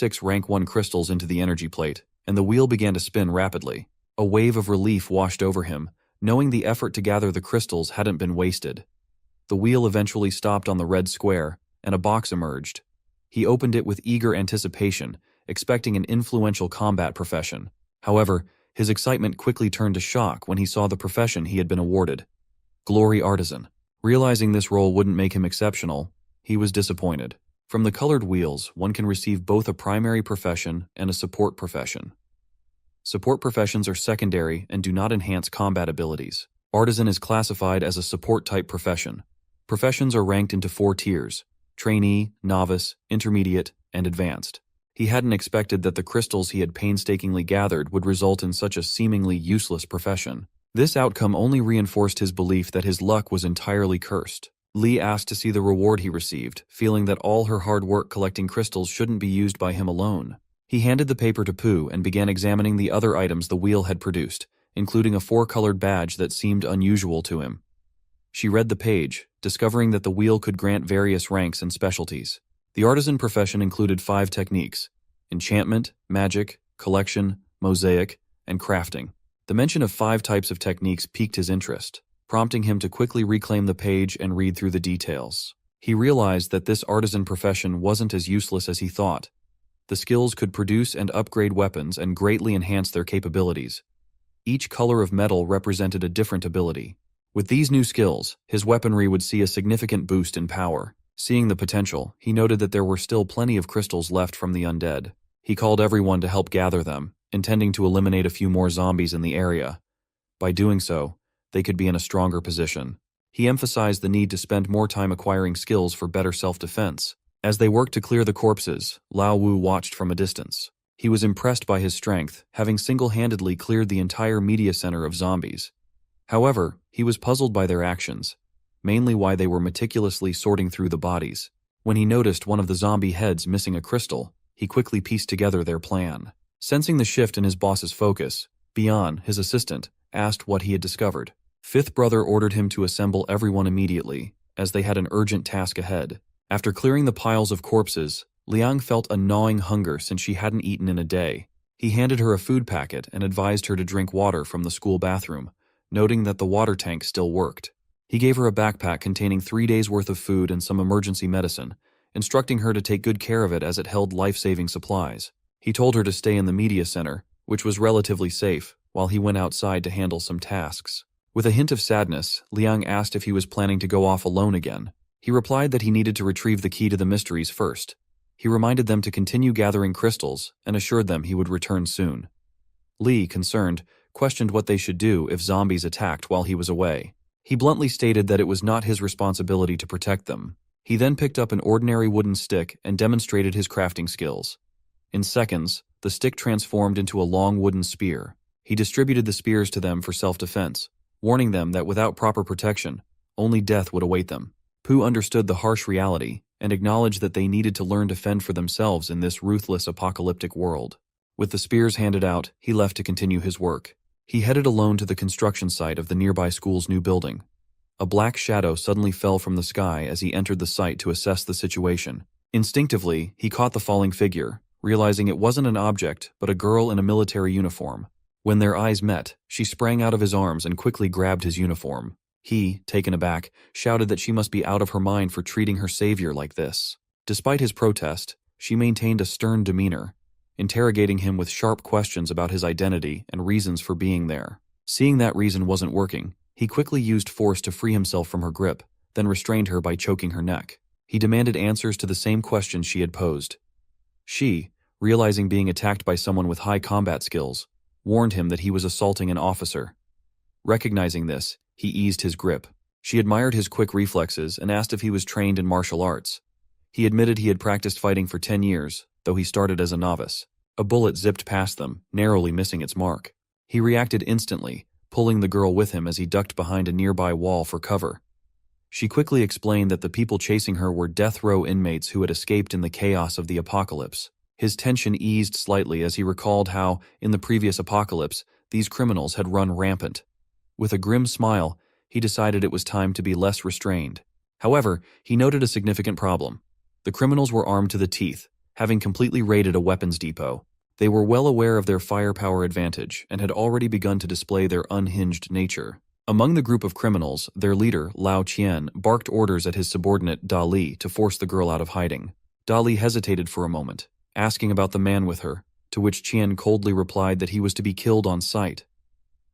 6 rank 1 crystals into the energy plate, and the wheel began to spin rapidly. A wave of relief washed over him, knowing the effort to gather the crystals hadn't been wasted. The wheel eventually stopped on the red square, and a box emerged. He opened it with eager anticipation, expecting an influential combat profession. However, his excitement quickly turned to shock when he saw the profession he had been awarded. Glory Artisan. Realizing this role wouldn't make him exceptional, he was disappointed. From the colored wheels, one can receive both a primary profession and a support profession. Support professions are secondary and do not enhance combat abilities. Artisan is classified as a support-type profession. Professions are ranked into 4 tiers: trainee, novice, intermediate, and advanced. He hadn't expected that the crystals he had painstakingly gathered would result in such a seemingly useless profession. This outcome only reinforced his belief that his luck was entirely cursed. Lee asked to see the reward he received, feeling that all her hard work collecting crystals shouldn't be used by him alone. He handed the paper to Pooh and began examining the other items the wheel had produced, including a 4-colored badge that seemed unusual to him. She read the page, discovering that the wheel could grant various ranks and specialties. The artisan profession included 5 techniques: enchantment, magic, collection, mosaic, and crafting. The mention of 5 types of techniques piqued his interest, prompting him to quickly reclaim the page and read through the details. He realized that this artisan profession wasn't as useless as he thought. The skills could produce and upgrade weapons and greatly enhance their capabilities. Each color of metal represented a different ability. With these new skills, his weaponry would see a significant boost in power. Seeing the potential, he noted that there were still plenty of crystals left from the undead. He called everyone to help gather them, intending to eliminate a few more zombies in the area. By doing so, they could be in a stronger position. He emphasized the need to spend more time acquiring skills for better self-defense. As they worked to clear the corpses, Lao Wu watched from a distance. He was impressed by his strength, having single-handedly cleared the entire media center of zombies. However, he was puzzled by their actions, mainly why they were meticulously sorting through the bodies. When he noticed one of the zombie heads missing a crystal, he quickly pieced together their plan. Sensing the shift in his boss's focus, Bian, his assistant, asked what he had discovered. Fifth Brother ordered him to assemble everyone immediately, as they had an urgent task ahead. After clearing the piles of corpses, Liang felt a gnawing hunger since she hadn't eaten in a day. He handed her a food packet and advised her to drink water from the school bathroom, noting that the water tank still worked. He gave her a backpack containing 3 days' worth of food and some emergency medicine, instructing her to take good care of it as it held life-saving supplies. He told her to stay in the media center, which was relatively safe, while he went outside to handle some tasks. With a hint of sadness, Liang asked if he was planning to go off alone again. He replied that he needed to retrieve the key to the mysteries first. He reminded them to continue gathering crystals and assured them he would return soon. Li, concerned, questioned what they should do if zombies attacked while he was away. He bluntly stated that it was not his responsibility to protect them. He then picked up an ordinary wooden stick and demonstrated his crafting skills. In seconds, the stick transformed into a long wooden spear. He distributed the spears to them for self-defense, warning them that without proper protection, only death would await them. Pooh understood the harsh reality and acknowledged that they needed to learn to fend for themselves in this ruthless apocalyptic world. With the spears handed out, he left to continue his work. He headed alone to the construction site of the nearby school's new building. A black shadow suddenly fell from the sky as he entered the site to assess the situation. Instinctively, he caught the falling figure, realizing it wasn't an object, but a girl in a military uniform. When their eyes met, she sprang out of his arms and quickly grabbed his uniform. He, taken aback, shouted that she must be out of her mind for treating her savior like this. Despite his protest, she maintained a stern demeanor, interrogating him with sharp questions about his identity and reasons for being there. Seeing that reason wasn't working, he quickly used force to free himself from her grip, then restrained her by choking her neck. He demanded answers to the same questions she had posed. She, realizing being attacked by someone with high combat skills, warned him that he was assaulting an officer. Recognizing this, he eased his grip. She admired his quick reflexes and asked if he was trained in martial arts. He admitted he had practiced fighting for 10 years, though he started as a novice. A bullet zipped past them, narrowly missing its mark. He reacted instantly, pulling the girl with him as he ducked behind a nearby wall for cover. She quickly explained that the people chasing her were death row inmates who had escaped in the chaos of the apocalypse. His tension eased slightly as he recalled how, in the previous apocalypse, these criminals had run rampant. With a grim smile, he decided it was time to be less restrained. However, he noted a significant problem. The criminals were armed to the teeth, having completely raided a weapons depot. They were well aware of their firepower advantage and had already begun to display their unhinged nature. Among the group of criminals, their leader, Lao Qian, barked orders at his subordinate, Da Li, to force the girl out of hiding. Da Li hesitated for a moment, asking about the man with her, to which Qian coldly replied that he was to be killed on sight.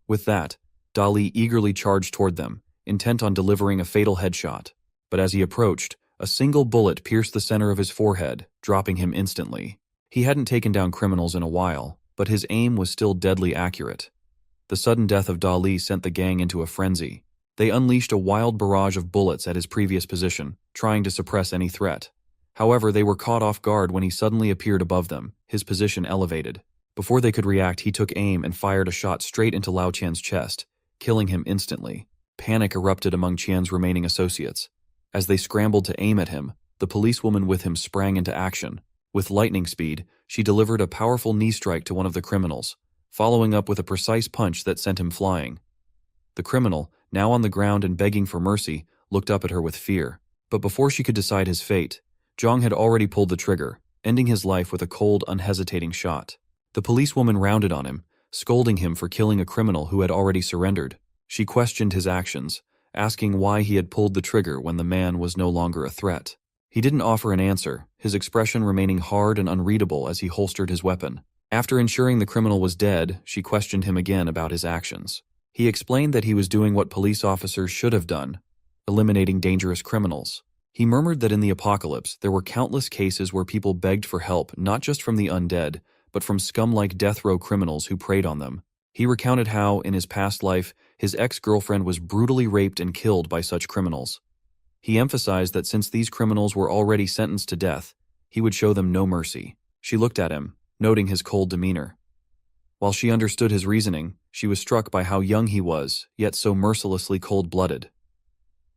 With that, Da Li eagerly charged toward them, intent on delivering a fatal headshot. But as he approached, a single bullet pierced the center of his forehead, dropping him instantly. He hadn't taken down criminals in a while, but his aim was still deadly accurate. The sudden death of Da Li sent the gang into a frenzy. They unleashed a wild barrage of bullets at his previous position, trying to suppress any threat. However, they were caught off guard when he suddenly appeared above them, his position elevated. Before they could react, he took aim and fired a shot straight into Lao Qian's chest, killing him instantly. Panic erupted among Qian's remaining associates. As they scrambled to aim at him, the policewoman with him sprang into action. With lightning speed, she delivered a powerful knee strike to one of the criminals, following up with a precise punch that sent him flying. The criminal, now on the ground and begging for mercy, looked up at her with fear. But before she could decide his fate, Zhang had already pulled the trigger, ending his life with a cold, unhesitating shot. The policewoman rounded on him, scolding him for killing a criminal who had already surrendered. She questioned his actions, asking why he had pulled the trigger when the man was no longer a threat. He didn't offer an answer, his expression remaining hard and unreadable as he holstered his weapon. After ensuring the criminal was dead, she questioned him again about his actions. He explained that he was doing what police officers should have done, eliminating dangerous criminals. He murmured that in the apocalypse, there were countless cases where people begged for help not just from the undead, but from scum-like death row criminals who preyed on them. He recounted how, in his past life, his ex-girlfriend was brutally raped and killed by such criminals. He emphasized that since these criminals were already sentenced to death, he would show them no mercy. She looked at him, noting his cold demeanor. While she understood his reasoning, she was struck by how young he was, yet so mercilessly cold-blooded.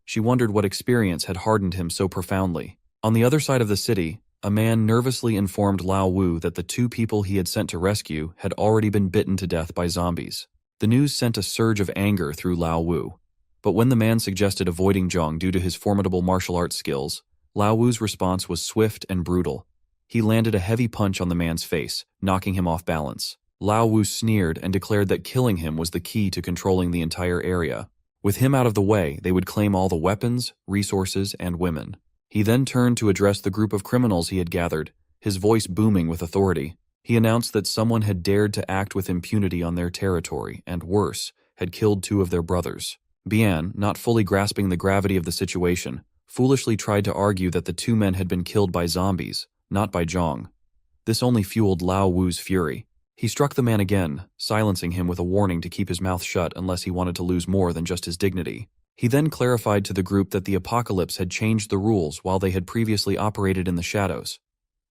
She wondered what experience had hardened him so profoundly. On the other side of the city, a man nervously informed Lao Wu that the two people he had sent to rescue had already been bitten to death by zombies. The news sent a surge of anger through Lao Wu. But when the man suggested avoiding Zhang due to his formidable martial arts skills, Lao Wu's response was swift and brutal. He landed a heavy punch on the man's face, knocking him off balance. Lao Wu sneered and declared that killing him was the key to controlling the entire area. With him out of the way, they would claim all the weapons, resources, and women. He then turned to address the group of criminals he had gathered, his voice booming with authority. He announced that someone had dared to act with impunity on their territory and, worse, had killed two of their brothers. Bian, not fully grasping the gravity of the situation, foolishly tried to argue that the two men had been killed by zombies, not by Zhang. This only fueled Lao Wu's fury. He struck the man again, silencing him with a warning to keep his mouth shut unless he wanted to lose more than just his dignity. He then clarified to the group that the apocalypse had changed the rules while they had previously operated in the shadows.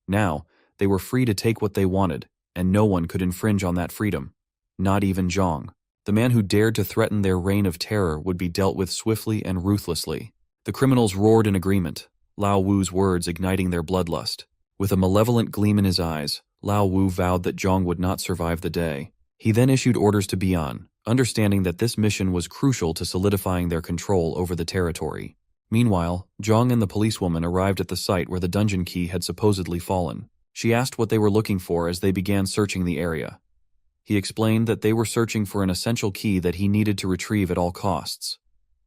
Now, they were free to take what they wanted, and no one could infringe on that freedom. Not even Zhang. The man who dared to threaten their reign of terror would be dealt with swiftly and ruthlessly. The criminals roared in agreement, Lao Wu's words igniting their bloodlust. With a malevolent gleam in his eyes, Lao Wu vowed that Zhang would not survive the day. He then issued orders to Bian, understanding that this mission was crucial to solidifying their control over the territory. Meanwhile, Zhang and the policewoman arrived at the site where the dungeon key had supposedly fallen. She asked what they were looking for as they began searching the area. He explained that they were searching for an essential key that he needed to retrieve at all costs.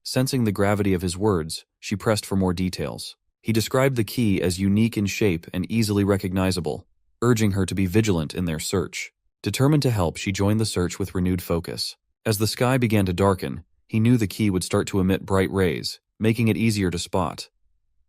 Sensing the gravity of his words, she pressed for more details. He described the key as unique in shape and easily recognizable, urging her to be vigilant in their search. Determined to help, she joined the search with renewed focus. As the sky began to darken, he knew the key would start to emit bright rays, making it easier to spot.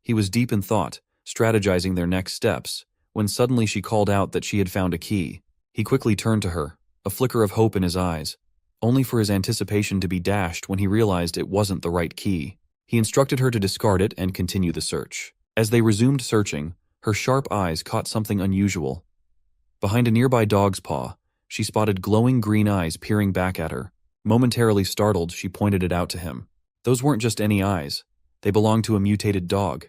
He was deep in thought, strategizing their next steps, when suddenly she called out that she had found a key. He quickly turned to her, a flicker of hope in his eyes, only for his anticipation to be dashed when he realized it wasn't the right key. He instructed her to discard it and continue the search. As they resumed searching, her sharp eyes caught something unusual. Behind a nearby dog's paw, she spotted glowing green eyes peering back at her. Momentarily startled, she pointed it out to him. Those weren't just any eyes. They belonged to a mutated dog,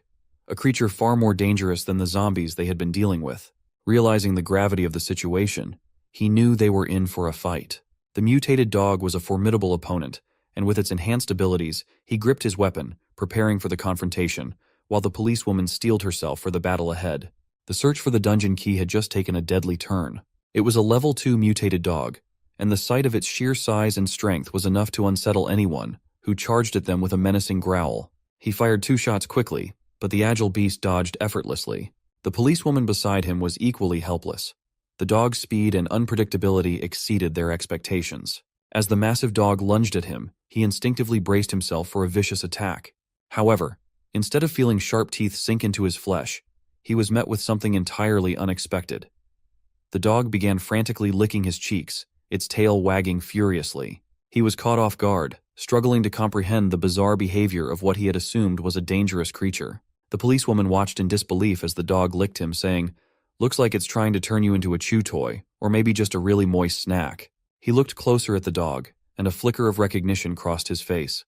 a creature far more dangerous than the zombies they had been dealing with. Realizing the gravity of the situation, he knew they were in for a fight. The mutated dog was a formidable opponent, and with its enhanced abilities, he gripped his weapon, preparing for the confrontation, while the policewoman steeled herself for the battle ahead. The The search for the dungeon key had just taken a deadly turn. It was a level 2 mutated dog, and the sight of its sheer size and strength was enough to unsettle anyone who charged at them with a menacing growl. He fired 2 shots quickly, but the agile beast dodged effortlessly. The policewoman beside him was equally helpless. The dog's speed and unpredictability exceeded their expectations. As the massive dog lunged at him, he instinctively braced himself for a vicious attack. However, instead of feeling sharp teeth sink into his flesh, he was met with something entirely unexpected. The dog began frantically licking his cheeks, its tail wagging furiously. He was caught off guard, struggling to comprehend the bizarre behavior of what he had assumed was a dangerous creature. The policewoman watched in disbelief as the dog licked him, saying, "Looks like it's trying to turn you into a chew toy, or maybe just a really moist snack." He looked closer at the dog, and a flicker of recognition crossed his face.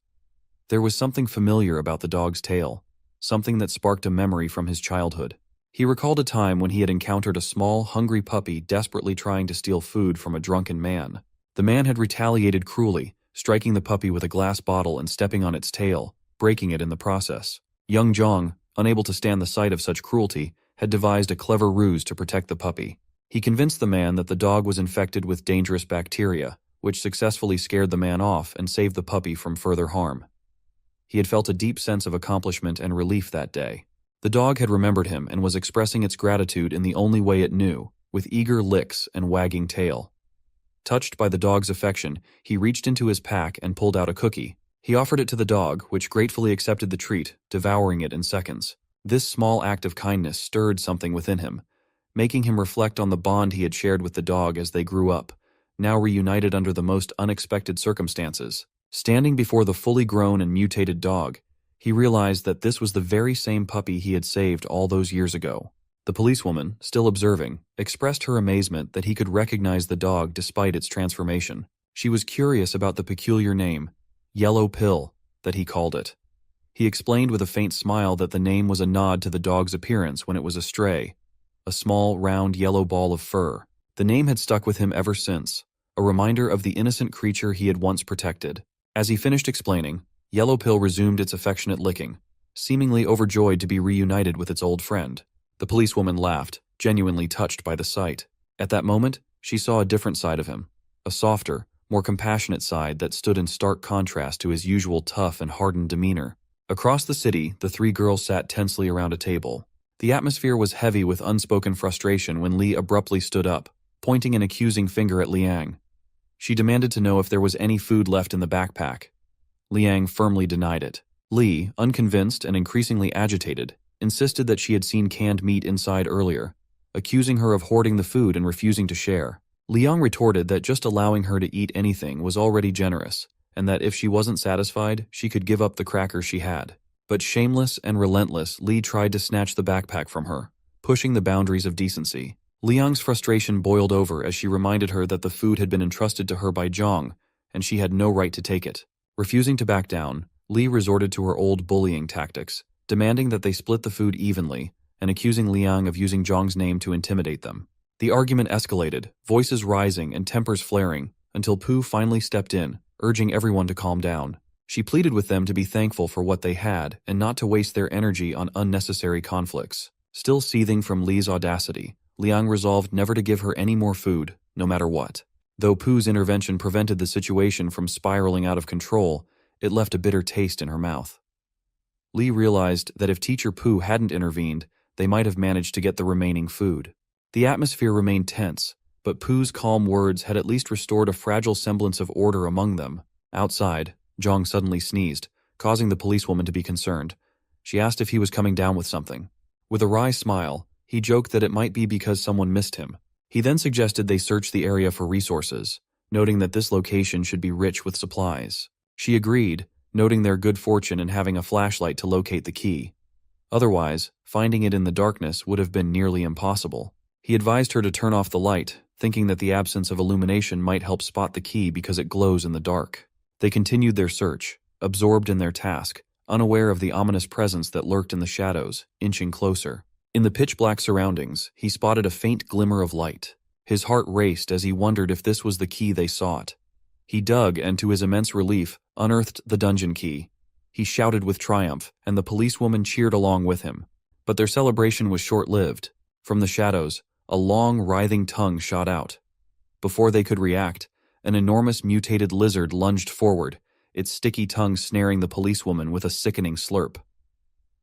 There was something familiar about the dog's tail, something that sparked a memory from his childhood. He recalled a time when he had encountered a small, hungry puppy desperately trying to steal food from a drunken man. The man had retaliated cruelly, striking the puppy with a glass bottle and stepping on its tail, breaking it in the process. Young Zhang, unable to stand the sight of such cruelty, had devised a clever ruse to protect the puppy. He convinced the man that the dog was infected with dangerous bacteria, which successfully scared the man off and saved the puppy from further harm. He had felt a deep sense of accomplishment and relief that day. The dog had remembered him and was expressing its gratitude in the only way it knew, with eager licks and wagging tail. Touched by the dog's affection, he reached into his pack and pulled out a cookie. He offered it to the dog, which gratefully accepted the treat, devouring it in seconds. This small act of kindness stirred something within him, making him reflect on the bond he had shared with the dog as they grew up, now reunited under the most unexpected circumstances. Standing before the fully grown and mutated dog, he realized that this was the very same puppy he had saved all those years ago. The policewoman, still observing, expressed her amazement that he could recognize the dog despite its transformation. She was curious about the peculiar name, Yellow Pill, that he called it. He explained with a faint smile that the name was a nod to the dog's appearance when it was a stray, a small, round, yellow ball of fur. The name had stuck with him ever since, a reminder of the innocent creature he had once protected. As he finished explaining, Yellow Pill resumed its affectionate licking, seemingly overjoyed to be reunited with its old friend. The policewoman laughed, genuinely touched by the sight. At that moment, she saw a different side of him, a softer, more compassionate side that stood in stark contrast to his usual tough and hardened demeanor. Across the city, the 3 girls sat tensely around a table. The atmosphere was heavy with unspoken frustration when Li abruptly stood up, pointing an accusing finger at Liang. She demanded to know if there was any food left in the backpack. Liang firmly denied it. Li, unconvinced and increasingly agitated, insisted that she had seen canned meat inside earlier, accusing her of hoarding the food and refusing to share. Liang retorted that just allowing her to eat anything was already generous, and that if she wasn't satisfied, she could give up the crackers she had. But shameless and relentless, Li tried to snatch the backpack from her, pushing the boundaries of decency. Liang's frustration boiled over as she reminded her that the food had been entrusted to her by Zhang, and she had no right to take it. Refusing to back down, Li resorted to her old bullying tactics, demanding that they split the food evenly and accusing Liang of using Zhang's name to intimidate them. The argument escalated, voices rising and tempers flaring, until Pooh finally stepped in, urging everyone to calm down. She pleaded with them to be thankful for what they had and not to waste their energy on unnecessary conflicts. Still seething from Li's audacity, Liang resolved never to give her any more food, no matter what. Though Pooh's intervention prevented the situation from spiraling out of control, it left a bitter taste in her mouth. Li realized that if Teacher Pooh hadn't intervened, they might have managed to get the remaining food. The atmosphere remained tense, but Pooh's calm words had at least restored a fragile semblance of order among them. Outside, Zhang suddenly sneezed, causing the policewoman to be concerned. She asked if he was coming down with something. With a wry smile, he joked that it might be because someone missed him. He then suggested they search the area for resources, noting that this location should be rich with supplies. She agreed, noting their good fortune in having a flashlight to locate the key. Otherwise, finding it in the darkness would have been nearly impossible. He advised her to turn off the light, thinking that the absence of illumination might help spot the key because it glows in the dark. They continued their search, absorbed in their task, unaware of the ominous presence that lurked in the shadows, inching closer. In the pitch-black surroundings, he spotted a faint glimmer of light. His heart raced as he wondered if this was the key they sought. He dug and, to his immense relief, unearthed the dungeon key. He shouted with triumph, and the policewoman cheered along with him. But their celebration was short-lived. From the shadows, a long, writhing tongue shot out. Before they could react, an enormous mutated lizard lunged forward, its sticky tongue snaring the policewoman with a sickening slurp.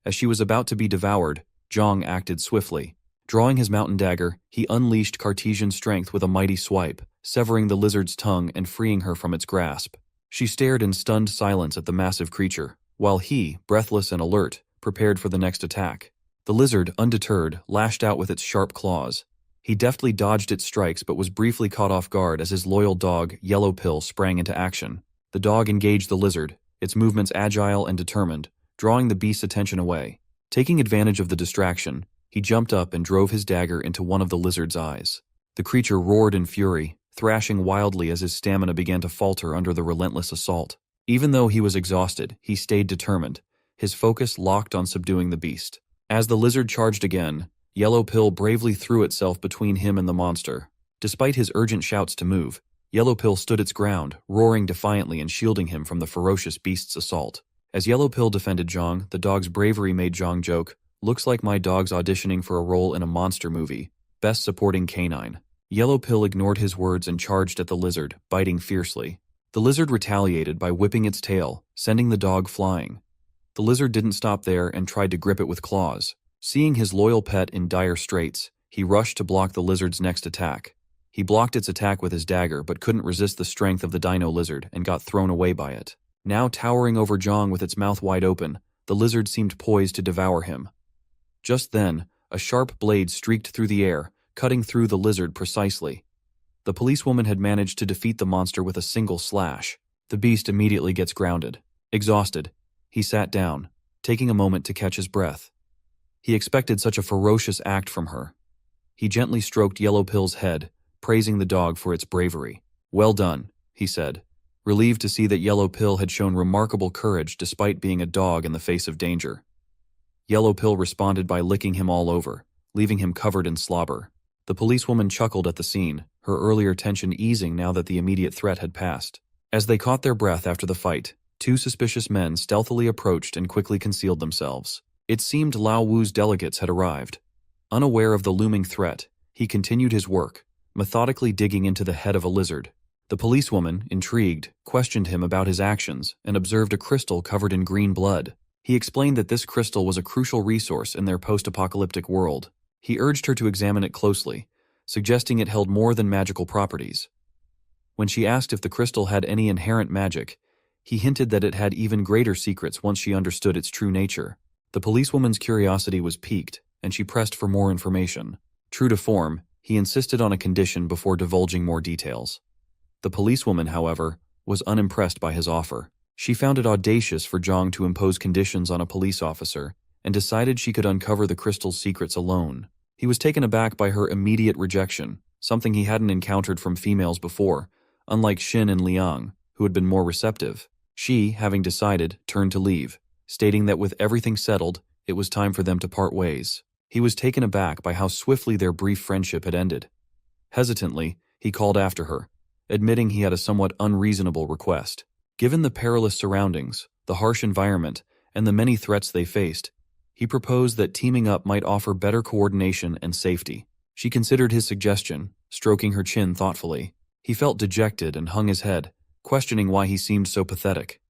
As she was about to be devoured, Zhang acted swiftly. Drawing his mountain dagger, he unleashed Cartesian strength with a mighty swipe, severing the lizard's tongue and freeing her from its grasp. She stared in stunned silence at the massive creature, while he, breathless and alert, prepared for the next attack. The lizard, undeterred, lashed out with its sharp claws. He deftly dodged its strikes but was briefly caught off guard as his loyal dog, Yellow Pill, sprang into action. The dog engaged the lizard, its movements agile and determined, drawing the beast's attention away. Taking advantage of the distraction, he jumped up and drove his dagger into one of the lizard's eyes. The creature roared in fury, thrashing wildly as his stamina began to falter under the relentless assault. Even though he was exhausted, he stayed determined, his focus locked on subduing the beast. As the lizard charged again, Yellow Pill bravely threw itself between him and the monster. Despite his urgent shouts to move, Yellow Pill stood its ground, roaring defiantly and shielding him from the ferocious beast's assault. As Yellow Pill defended Zhang, the dog's bravery made Zhang joke, "Looks like my dog's auditioning for a role in a monster movie. Best supporting canine." Yellow Pill ignored his words and charged at the lizard, biting fiercely. The lizard retaliated by whipping its tail, sending the dog flying. The lizard didn't stop there and tried to grip it with claws. Seeing his loyal pet in dire straits, he rushed to block the lizard's next attack. He blocked its attack with his dagger but couldn't resist the strength of the dino lizard and got thrown away by it. Now towering over Zhang with its mouth wide open, the lizard seemed poised to devour him. Just then, a sharp blade streaked through the air, cutting through the lizard precisely. The policewoman had managed to defeat the monster with a single slash. The beast immediately gets grounded. Exhausted, he sat down, taking a moment to catch his breath. He expected such a ferocious act from her. He gently stroked Yellow Pill's head, praising the dog for its bravery. "Well done," he said, relieved to see that Yellow Pill had shown remarkable courage despite being a dog in the face of danger. Yellow Pill responded by licking him all over, leaving him covered in slobber. The policewoman chuckled at the scene, her earlier tension easing now that the immediate threat had passed. As they caught their breath after the fight, two suspicious men stealthily approached and quickly concealed themselves. It seemed Lao Wu's delegates had arrived. Unaware of the looming threat, he continued his work, methodically digging into the head of a lizard. The policewoman, intrigued, questioned him about his actions and observed a crystal covered in green blood. He explained that this crystal was a crucial resource in their post-apocalyptic world. He urged her to examine it closely, suggesting it held more than magical properties. When she asked if the crystal had any inherent magic, he hinted that it had even greater secrets once she understood its true nature. The policewoman's curiosity was piqued, and she pressed for more information. True to form, he insisted on a condition before divulging more details. The policewoman, however, was unimpressed by his offer. She found it audacious for Zhang to impose conditions on a police officer, and decided she could uncover the crystal's secrets alone. He was taken aback by her immediate rejection, something he hadn't encountered from females before, unlike Xin and Liang, who had been more receptive. She, having decided, turned to leave, stating that with everything settled, it was time for them to part ways. He was taken aback by how swiftly their brief friendship had ended. Hesitantly, he called after her, admitting he had a somewhat unreasonable request. Given the perilous surroundings, the harsh environment, and the many threats they faced, he proposed that teaming up might offer better coordination and safety. She considered his suggestion, stroking her chin thoughtfully. He felt dejected and hung his head, questioning why he seemed so pathetic.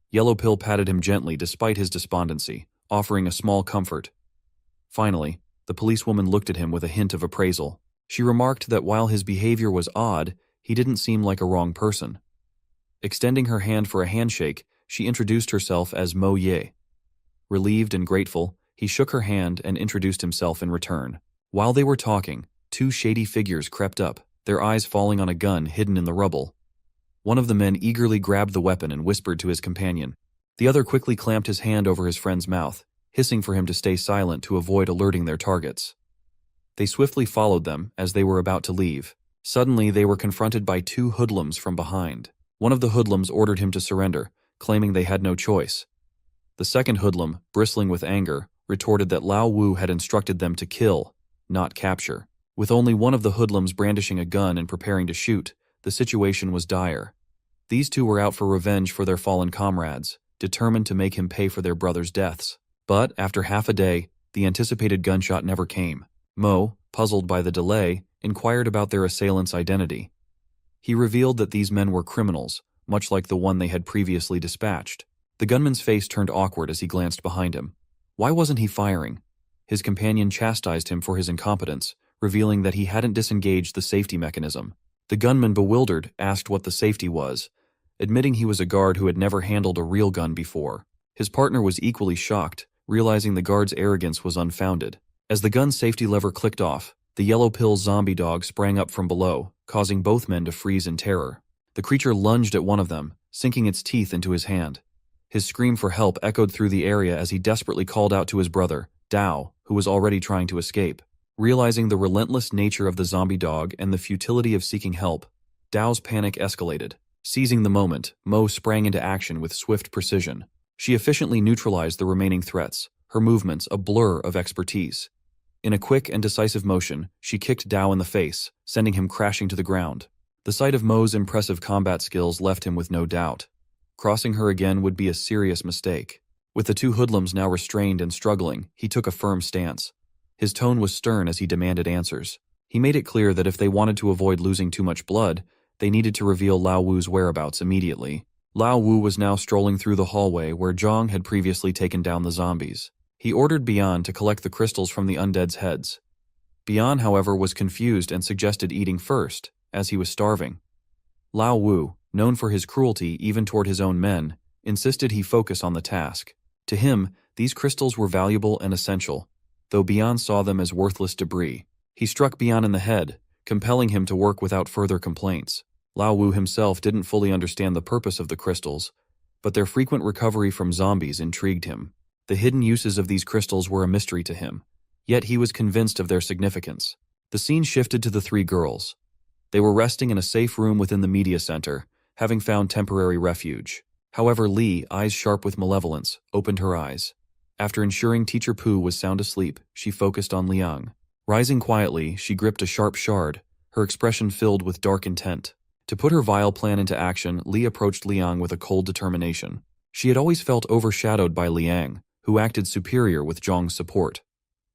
Yellow Pill patted him gently despite his despondency, offering a small comfort. Finally, the policewoman looked at him with a hint of appraisal. She remarked that while his behavior was odd, he didn't seem like a wrong person. Extending her hand for a handshake, she introduced herself as Mo Ye. Relieved and grateful, he shook her hand and introduced himself in return. While they were talking, two shady figures crept up, their eyes falling on a gun hidden in the rubble. One of the men eagerly grabbed the weapon and whispered to his companion. The other quickly clamped his hand over his friend's mouth, hissing for him to stay silent to avoid alerting their targets. They swiftly followed them as they were about to leave. Suddenly, they were confronted by two hoodlums from behind. One of the hoodlums ordered him to surrender, claiming they had no choice. The second hoodlum, bristling with anger, retorted that Lao Wu had instructed them to kill, not capture. With only one of the hoodlums brandishing a gun and preparing to shoot, the situation was dire. These two were out for revenge for their fallen comrades, determined to make him pay for their brothers' deaths. But, after half a day, the anticipated gunshot never came. Mo, puzzled by the delay, inquired about their assailant's identity. He revealed that these men were criminals, much like the one they had previously dispatched. The gunman's face turned awkward as he glanced behind him. Why wasn't he firing? His companion chastised him for his incompetence, revealing that he hadn't disengaged the safety mechanism. The gunman, bewildered, asked what the safety was, admitting he was a guard who had never handled a real gun before. His partner was equally shocked, realizing the guard's arrogance was unfounded. As the gun's safety lever clicked off, the yellow pill zombie dog sprang up from below, causing both men to freeze in terror. The creature lunged at one of them, sinking its teeth into his hand. His scream for help echoed through the area as he desperately called out to his brother, Dao, who was already trying to escape. Realizing the relentless nature of the zombie dog and the futility of seeking help, Dao's panic escalated. Seizing the moment, Mo sprang into action with swift precision. She efficiently neutralized the remaining threats, her movements a blur of expertise. In a quick and decisive motion, she kicked Dao in the face, sending him crashing to the ground. The sight of Mo's impressive combat skills left him with no doubt. Crossing her again would be a serious mistake. With the two hoodlums now restrained and struggling, he took a firm stance. His tone was stern as he demanded answers. He made it clear that if they wanted to avoid losing too much blood, they needed to reveal Lao Wu's whereabouts immediately. Lao Wu was now strolling through the hallway where Zhang had previously taken down the zombies. He ordered Bian to collect the crystals from the undead's heads. Bian, however, was confused and suggested eating first, as he was starving. Lao Wu, known for his cruelty even toward his own men, insisted he focus on the task. To him, these crystals were valuable and essential, though Bian saw them as worthless debris. He struck Bian in the head, compelling him to work without further complaints. Lao Wu himself didn't fully understand the purpose of the crystals, but their frequent recovery from zombies intrigued him. The hidden uses of these crystals were a mystery to him, yet he was convinced of their significance. The scene shifted to the three girls. They were resting in a safe room within the media center, having found temporary refuge. However, Li, eyes sharp with malevolence, opened her eyes. After ensuring Teacher Pu was sound asleep, she focused on Liang. Rising quietly, she gripped a sharp shard, her expression filled with dark intent. To put her vile plan into action, Li approached Liang with a cold determination. She had always felt overshadowed by Liang, who acted superior with Zhang's support.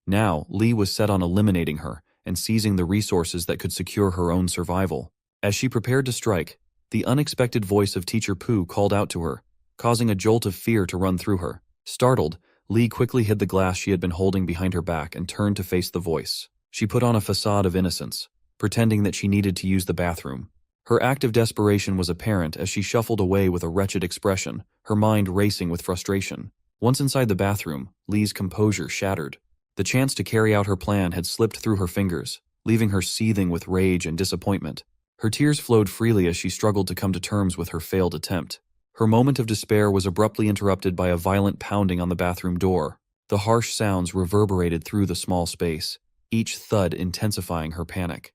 Now, Li was set on eliminating her and seizing the resources that could secure her own survival. As she prepared to strike, the unexpected voice of Teacher Pu called out to her, causing a jolt of fear to run through her. Startled, Li quickly hid the glass she had been holding behind her back and turned to face the voice. She put on a facade of innocence, pretending that she needed to use the bathroom. Her act of desperation was apparent as she shuffled away with a wretched expression, her mind racing with frustration. Once inside the bathroom, Li's composure shattered. The chance to carry out her plan had slipped through her fingers, leaving her seething with rage and disappointment. Her tears flowed freely as she struggled to come to terms with her failed attempt. Her moment of despair was abruptly interrupted by a violent pounding on the bathroom door. The harsh sounds reverberated through the small space, each thud intensifying her panic.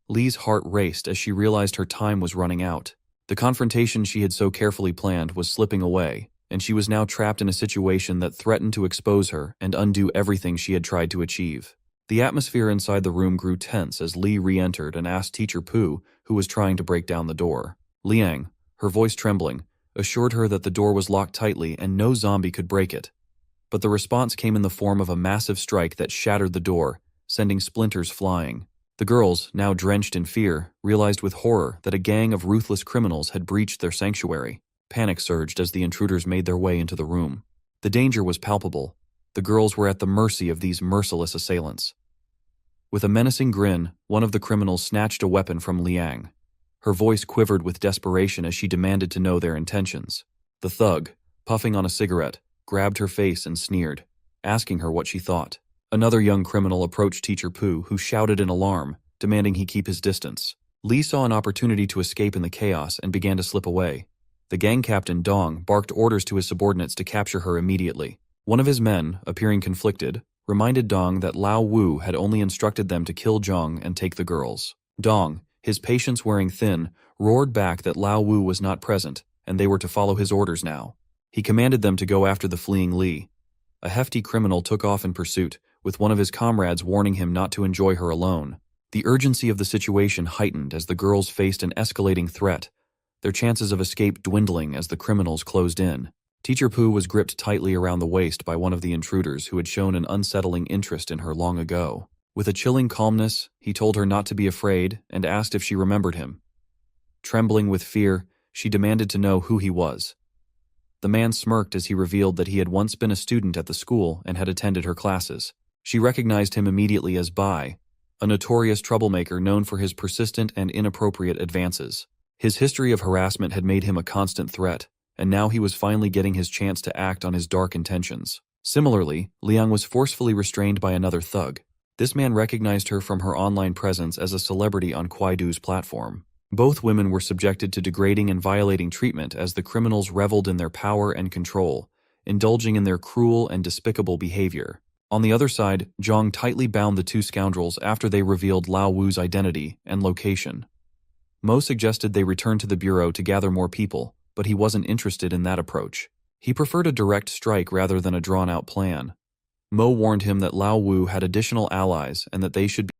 Li's heart raced as she realized her time was running out. The confrontation she had so carefully planned was slipping away, and she was now trapped in a situation that threatened to expose her and undo everything she had tried to achieve. The atmosphere inside the room grew tense as Li re-entered and asked Teacher Pu, who was trying to break down the door. Liang, her voice trembling, assured her that the door was locked tightly and no zombie could break it. But the response came in the form of a massive strike that shattered the door, sending splinters flying. The girls, now drenched in fear, realized with horror that a gang of ruthless criminals had breached their sanctuary. Panic surged as the intruders made their way into the room. The danger was palpable. The girls were at the mercy of these merciless assailants. With a menacing grin, one of the criminals snatched a weapon from Liang. Her voice quivered with desperation as she demanded to know their intentions. The thug, puffing on a cigarette, grabbed her face and sneered, asking her what she thought. Another young criminal approached Teacher Pu, who shouted in alarm, demanding he keep his distance. Li saw an opportunity to escape in the chaos and began to slip away. The gang captain, Dong, barked orders to his subordinates to capture her immediately. One of his men, appearing conflicted, reminded Dong that Lao Wu had only instructed them to kill Zhang and take the girls. Dong, his patience wearing thin, roared back that Lao Wu was not present, and they were to follow his orders now. He commanded them to go after the fleeing Li. A hefty criminal took off in pursuit, with one of his comrades warning him not to enjoy her alone. The urgency of the situation heightened as the girls faced an escalating threat, their chances of escape dwindling as the criminals closed in. Teacher Pu was gripped tightly around the waist by one of the intruders who had shown an unsettling interest in her long ago. With a chilling calmness, he told her not to be afraid and asked if she remembered him. Trembling with fear, she demanded to know who he was. The man smirked as he revealed that he had once been a student at the school and had attended her classes. She recognized him immediately as Bai, a notorious troublemaker known for his persistent and inappropriate advances. His history of harassment had made him a constant threat, and now he was finally getting his chance to act on his dark intentions. Similarly, Liang was forcefully restrained by another thug. This man recognized her from her online presence as a celebrity on Kuaidu's platform. Both women were subjected to degrading and violating treatment as the criminals reveled in their power and control, indulging in their cruel and despicable behavior. On the other side, Zhang tightly bound the two scoundrels after they revealed Lao Wu's identity and location. Mo suggested they return to the bureau to gather more people, but he wasn't interested in that approach. He preferred a direct strike rather than a drawn-out plan. Mo warned him that Lao Wu had additional allies and that they should be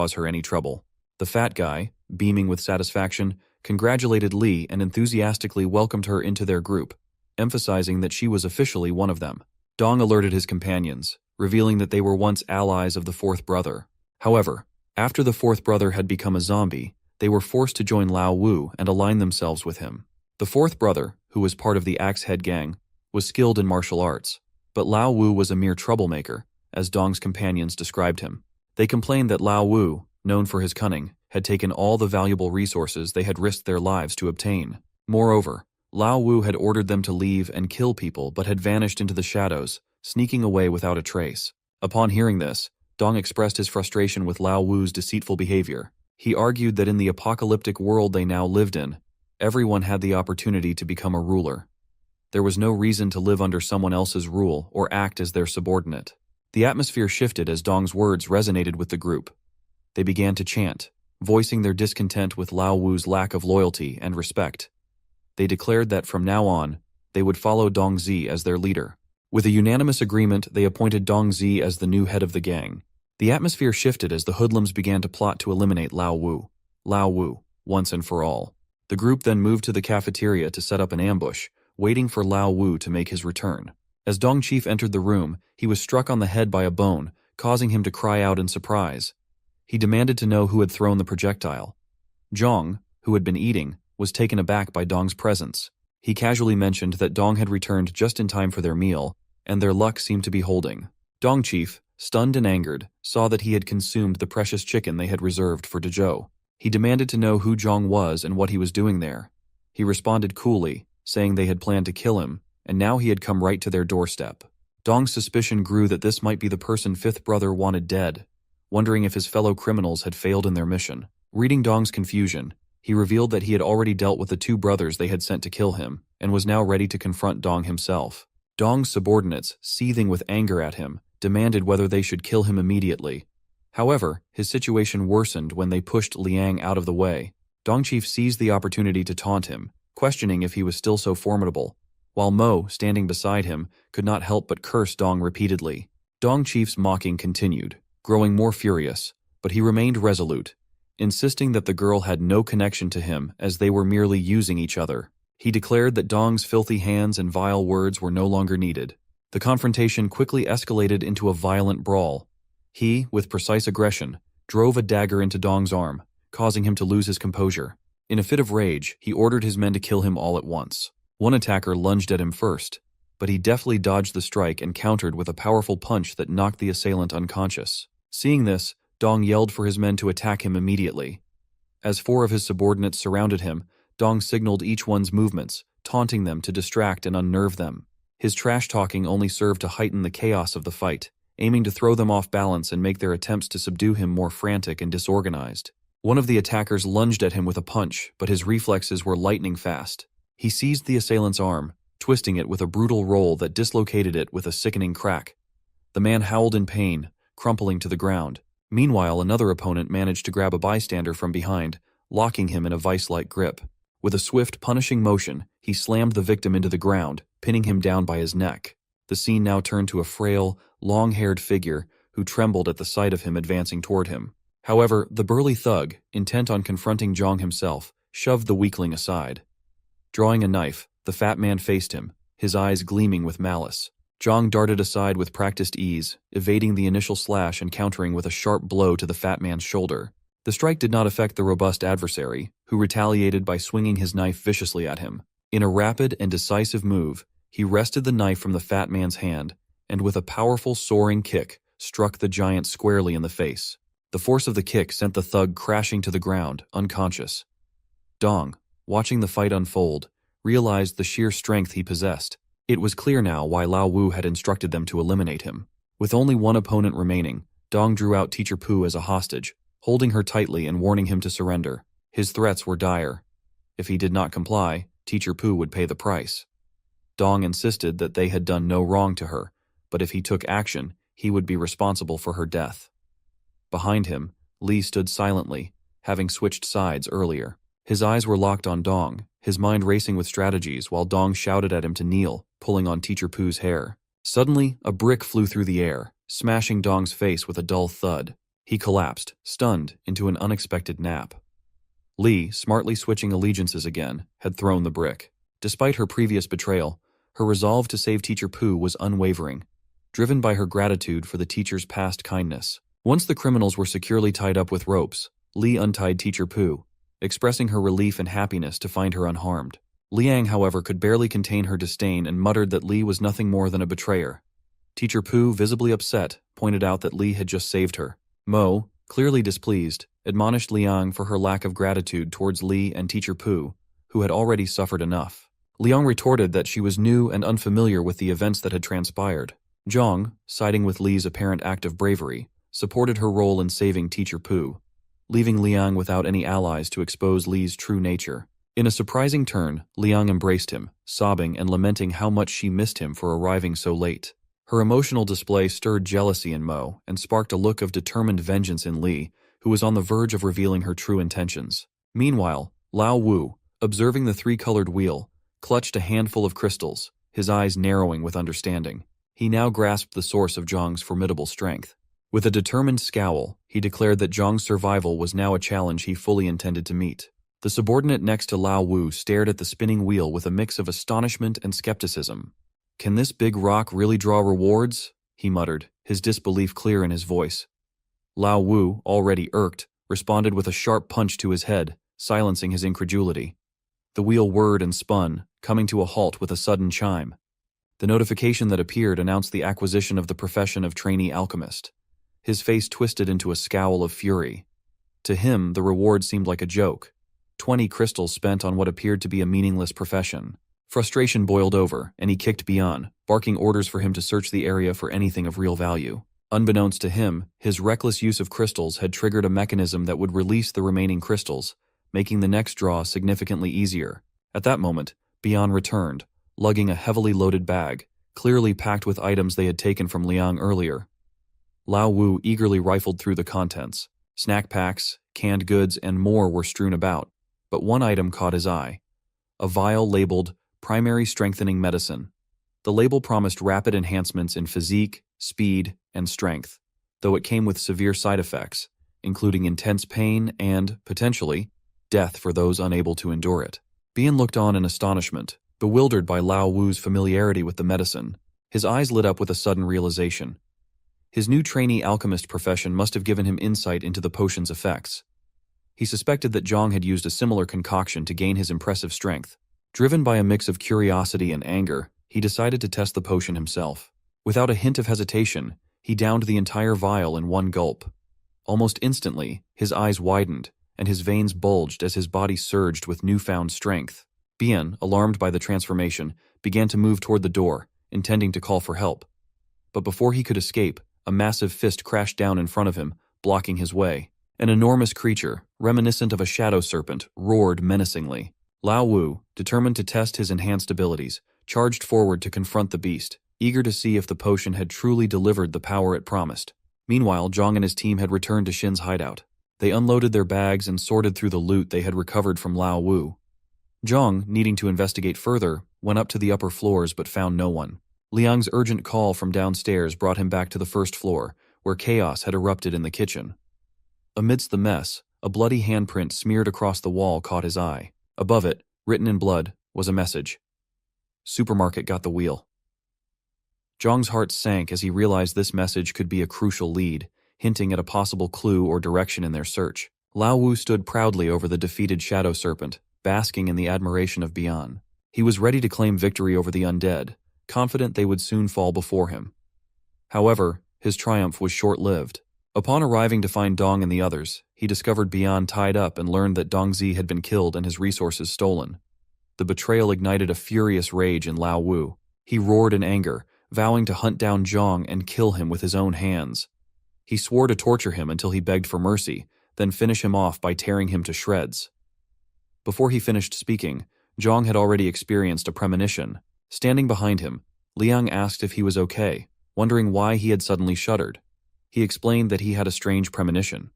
cause her any trouble. The fat guy, beaming with satisfaction, congratulated Li and enthusiastically welcomed her into their group, emphasizing that she was officially one of them. Dong alerted his companions, revealing that they were once allies of the fourth brother. However, after the fourth brother had become a zombie, they were forced to join Lao Wu and align themselves with him. The fourth brother, who was part of the Axe Head Gang, was skilled in martial arts, but Lao Wu was a mere troublemaker, as Dong's companions described him. They complained that Lao Wu, known for his cunning, had taken all the valuable resources they had risked their lives to obtain. Moreover, Lao Wu had ordered them to leave and kill people but had vanished into the shadows, sneaking away without a trace. Upon hearing this, Dong expressed his frustration with Lao Wu's deceitful behavior. He argued that in the apocalyptic world they now lived in, everyone had the opportunity to become a ruler. There was no reason to live under someone else's rule or act as their subordinate. The atmosphere shifted as Dong's words resonated with the group. They began to chant, voicing their discontent with Lao Wu's lack of loyalty and respect. They declared that from now on, they would follow Dong Zi as their leader. With a unanimous agreement, they appointed Dong Zi as the new head of the gang. The atmosphere shifted as the hoodlums began to plot to eliminate Lao Wu. Lao Wu, once and for all. The group then moved to the cafeteria to set up an ambush, waiting for Lao Wu to make his return. As Dong Chief entered the room, he was struck on the head by a bone, causing him to cry out in surprise. He demanded to know who had thrown the projectile. Zhang, who had been eating, was taken aback by Dong's presence. He casually mentioned that Dong had returned just in time for their meal, and their luck seemed to be holding. Dong Chief, stunned and angered, saw that he had consumed the precious chicken they had reserved for Dezhou. He demanded to know who Zhang was and what he was doing there. He responded coolly, saying they had planned to kill him, and now he had come right to their doorstep. Dong's suspicion grew that this might be the person fifth brother wanted dead, wondering if his fellow criminals had failed in their mission. Reading Dong's confusion, he revealed that he had already dealt with the two brothers they had sent to kill him, and was now ready to confront Dong himself. Dong's subordinates, seething with anger at him, demanded whether they should kill him immediately. However, his situation worsened when they pushed Liang out of the way. Dong Chief seized the opportunity to taunt him, questioning if he was still so formidable, while Mo, standing beside him, could not help but curse Dong repeatedly. Dong Chief's mocking continued, growing more furious, but he remained resolute, insisting that the girl had no connection to him as they were merely using each other. He declared that Dong's filthy hands and vile words were no longer needed. The confrontation quickly escalated into a violent brawl. He, with precise aggression, drove a dagger into Dong's arm, causing him to lose his composure. In a fit of rage, he ordered his men to kill him all at once. One attacker lunged at him first, but he deftly dodged the strike and countered with a powerful punch that knocked the assailant unconscious. Seeing this, Dong yelled for his men to attack him immediately. As four of his subordinates surrounded him, Dong signaled each one's movements, taunting them to distract and unnerve them. His trash-talking only served to heighten the chaos of the fight, aiming to throw them off balance and make their attempts to subdue him more frantic and disorganized. One of the attackers lunged at him with a punch, but his reflexes were lightning fast. He seized the assailant's arm, twisting it with a brutal roll that dislocated it with a sickening crack. The man howled in pain, crumpling to the ground. Meanwhile, another opponent managed to grab a bystander from behind, locking him in a vice-like grip. With a swift, punishing motion, he slammed the victim into the ground, pinning him down by his neck. The scene now turned to a frail, long-haired figure who trembled at the sight of him advancing toward him. However, the burly thug, intent on confronting Zhang himself, shoved the weakling aside. Drawing a knife, the fat man faced him, his eyes gleaming with malice. Zhang darted aside with practiced ease, evading the initial slash and countering with a sharp blow to the fat man's shoulder. The strike did not affect the robust adversary, who retaliated by swinging his knife viciously at him. In a rapid and decisive move, he wrested the knife from the fat man's hand, and with a powerful soaring kick, struck the giant squarely in the face. The force of the kick sent the thug crashing to the ground, unconscious. Dong, watching the fight unfold, realized the sheer strength he possessed. It was clear now why Lao Wu had instructed them to eliminate him. With only one opponent remaining, Dong drew out Teacher Pu as a hostage, holding her tightly and warning him to surrender. His threats were dire. If he did not comply, Teacher Pu would pay the price. Dong insisted that they had done no wrong to her, but if he took action, he would be responsible for her death. Behind him, Li stood silently, having switched sides earlier. His eyes were locked on Dong, his mind racing with strategies while Dong shouted at him to kneel, pulling on Teacher Pu's hair. Suddenly, a brick flew through the air, smashing Dong's face with a dull thud. He collapsed, stunned, into an unexpected nap. Li, smartly switching allegiances again, had thrown the brick. Despite her previous betrayal, her resolve to save Teacher Pu was unwavering, driven by her gratitude for the teacher's past kindness. Once the criminals were securely tied up with ropes, Li untied Teacher Pu, expressing her relief and happiness to find her unharmed. Liang, however, could barely contain her disdain and muttered that Li was nothing more than a betrayer. Teacher Pu, visibly upset, pointed out that Li had just saved her. Mo, clearly displeased, admonished Liang for her lack of gratitude towards Li and Teacher Pu, who had already suffered enough. Liang retorted that she was new and unfamiliar with the events that had transpired. Zhang, siding with Li's apparent act of bravery, supported her role in saving Teacher Pooh, leaving Liang without any allies to expose Li's true nature. In a surprising turn, Liang embraced him, sobbing and lamenting how much she missed him for arriving so late. Her emotional display stirred jealousy in Mo and sparked a look of determined vengeance in Li, who was on the verge of revealing her true intentions. Meanwhile, Lao Wu, observing the three-colored wheel, clutched a handful of crystals, his eyes narrowing with understanding. He now grasped the source of Zhang's formidable strength. With a determined scowl, he declared that Zhang's survival was now a challenge he fully intended to meet. The subordinate next to Lao Wu stared at the spinning wheel with a mix of astonishment and skepticism. "Can this big rock really draw rewards?" he muttered, his disbelief clear in his voice. Lao Wu, already irked, responded with a sharp punch to his head, silencing his incredulity. The wheel whirred and spun, coming to a halt with a sudden chime. The notification that appeared announced the acquisition of the profession of trainee alchemist. His face twisted into a scowl of fury. To him, the reward seemed like a joke. 20 crystals spent on what appeared to be a meaningless profession. Frustration boiled over, and he kicked Bian, barking orders for him to search the area for anything of real value. Unbeknownst to him, his reckless use of crystals had triggered a mechanism that would release the remaining crystals, making the next draw significantly easier. At that moment, Bian returned, lugging a heavily loaded bag, clearly packed with items they had taken from Liang earlier. Lao Wu eagerly rifled through the contents. Snack packs, canned goods, and more were strewn about, but one item caught his eye. A vial labeled Primary Strengthening Medicine. The label promised rapid enhancements in physique, speed, and strength, though it came with severe side effects, including intense pain and, potentially, death for those unable to endure it. Bian looked on in astonishment, bewildered by Lao Wu's familiarity with the medicine. His eyes lit up with a sudden realization. His new trainee alchemist profession must have given him insight into the potion's effects. He suspected that Zhang had used a similar concoction to gain his impressive strength. Driven by a mix of curiosity and anger, he decided to test the potion himself. Without a hint of hesitation, he downed the entire vial in one gulp. Almost instantly, his eyes widened, and his veins bulged as his body surged with newfound strength. Bian, alarmed by the transformation, began to move toward the door, intending to call for help. But before he could escape, a massive fist crashed down in front of him, blocking his way. An enormous creature, reminiscent of a shadow serpent, roared menacingly. Lao Wu, determined to test his enhanced abilities, charged forward to confront the beast, eager to see if the potion had truly delivered the power it promised. Meanwhile, Zhang and his team had returned to Shin's hideout. They unloaded their bags and sorted through the loot they had recovered from Lao Wu. Zhang, needing to investigate further, went up to the upper floors but found no one. Liang's urgent call from downstairs brought him back to the first floor, where chaos had erupted in the kitchen. Amidst the mess, a bloody handprint smeared across the wall caught his eye. Above it, written in blood, was a message. "Supermarket got the wheel." Zhang's heart sank as he realized this message could be a crucial lead, hinting at a possible clue or direction in their search. Lao Wu stood proudly over the defeated shadow serpent, basking in the admiration of Bian. He was ready to claim victory over the undead, confident they would soon fall before him. However, his triumph was short-lived. Upon arriving to find Dong and the others, he discovered Bian tied up and learned that Dongzi had been killed and his resources stolen. The betrayal ignited a furious rage in Lao Wu. He roared in anger, vowing to hunt down Zhang and kill him with his own hands. He swore to torture him until he begged for mercy, then finish him off by tearing him to shreds. Before he finished speaking, Zhang had already experienced a premonition. Standing behind him, Liang asked if he was okay, wondering why he had suddenly shuddered. He explained that he had a strange premonition.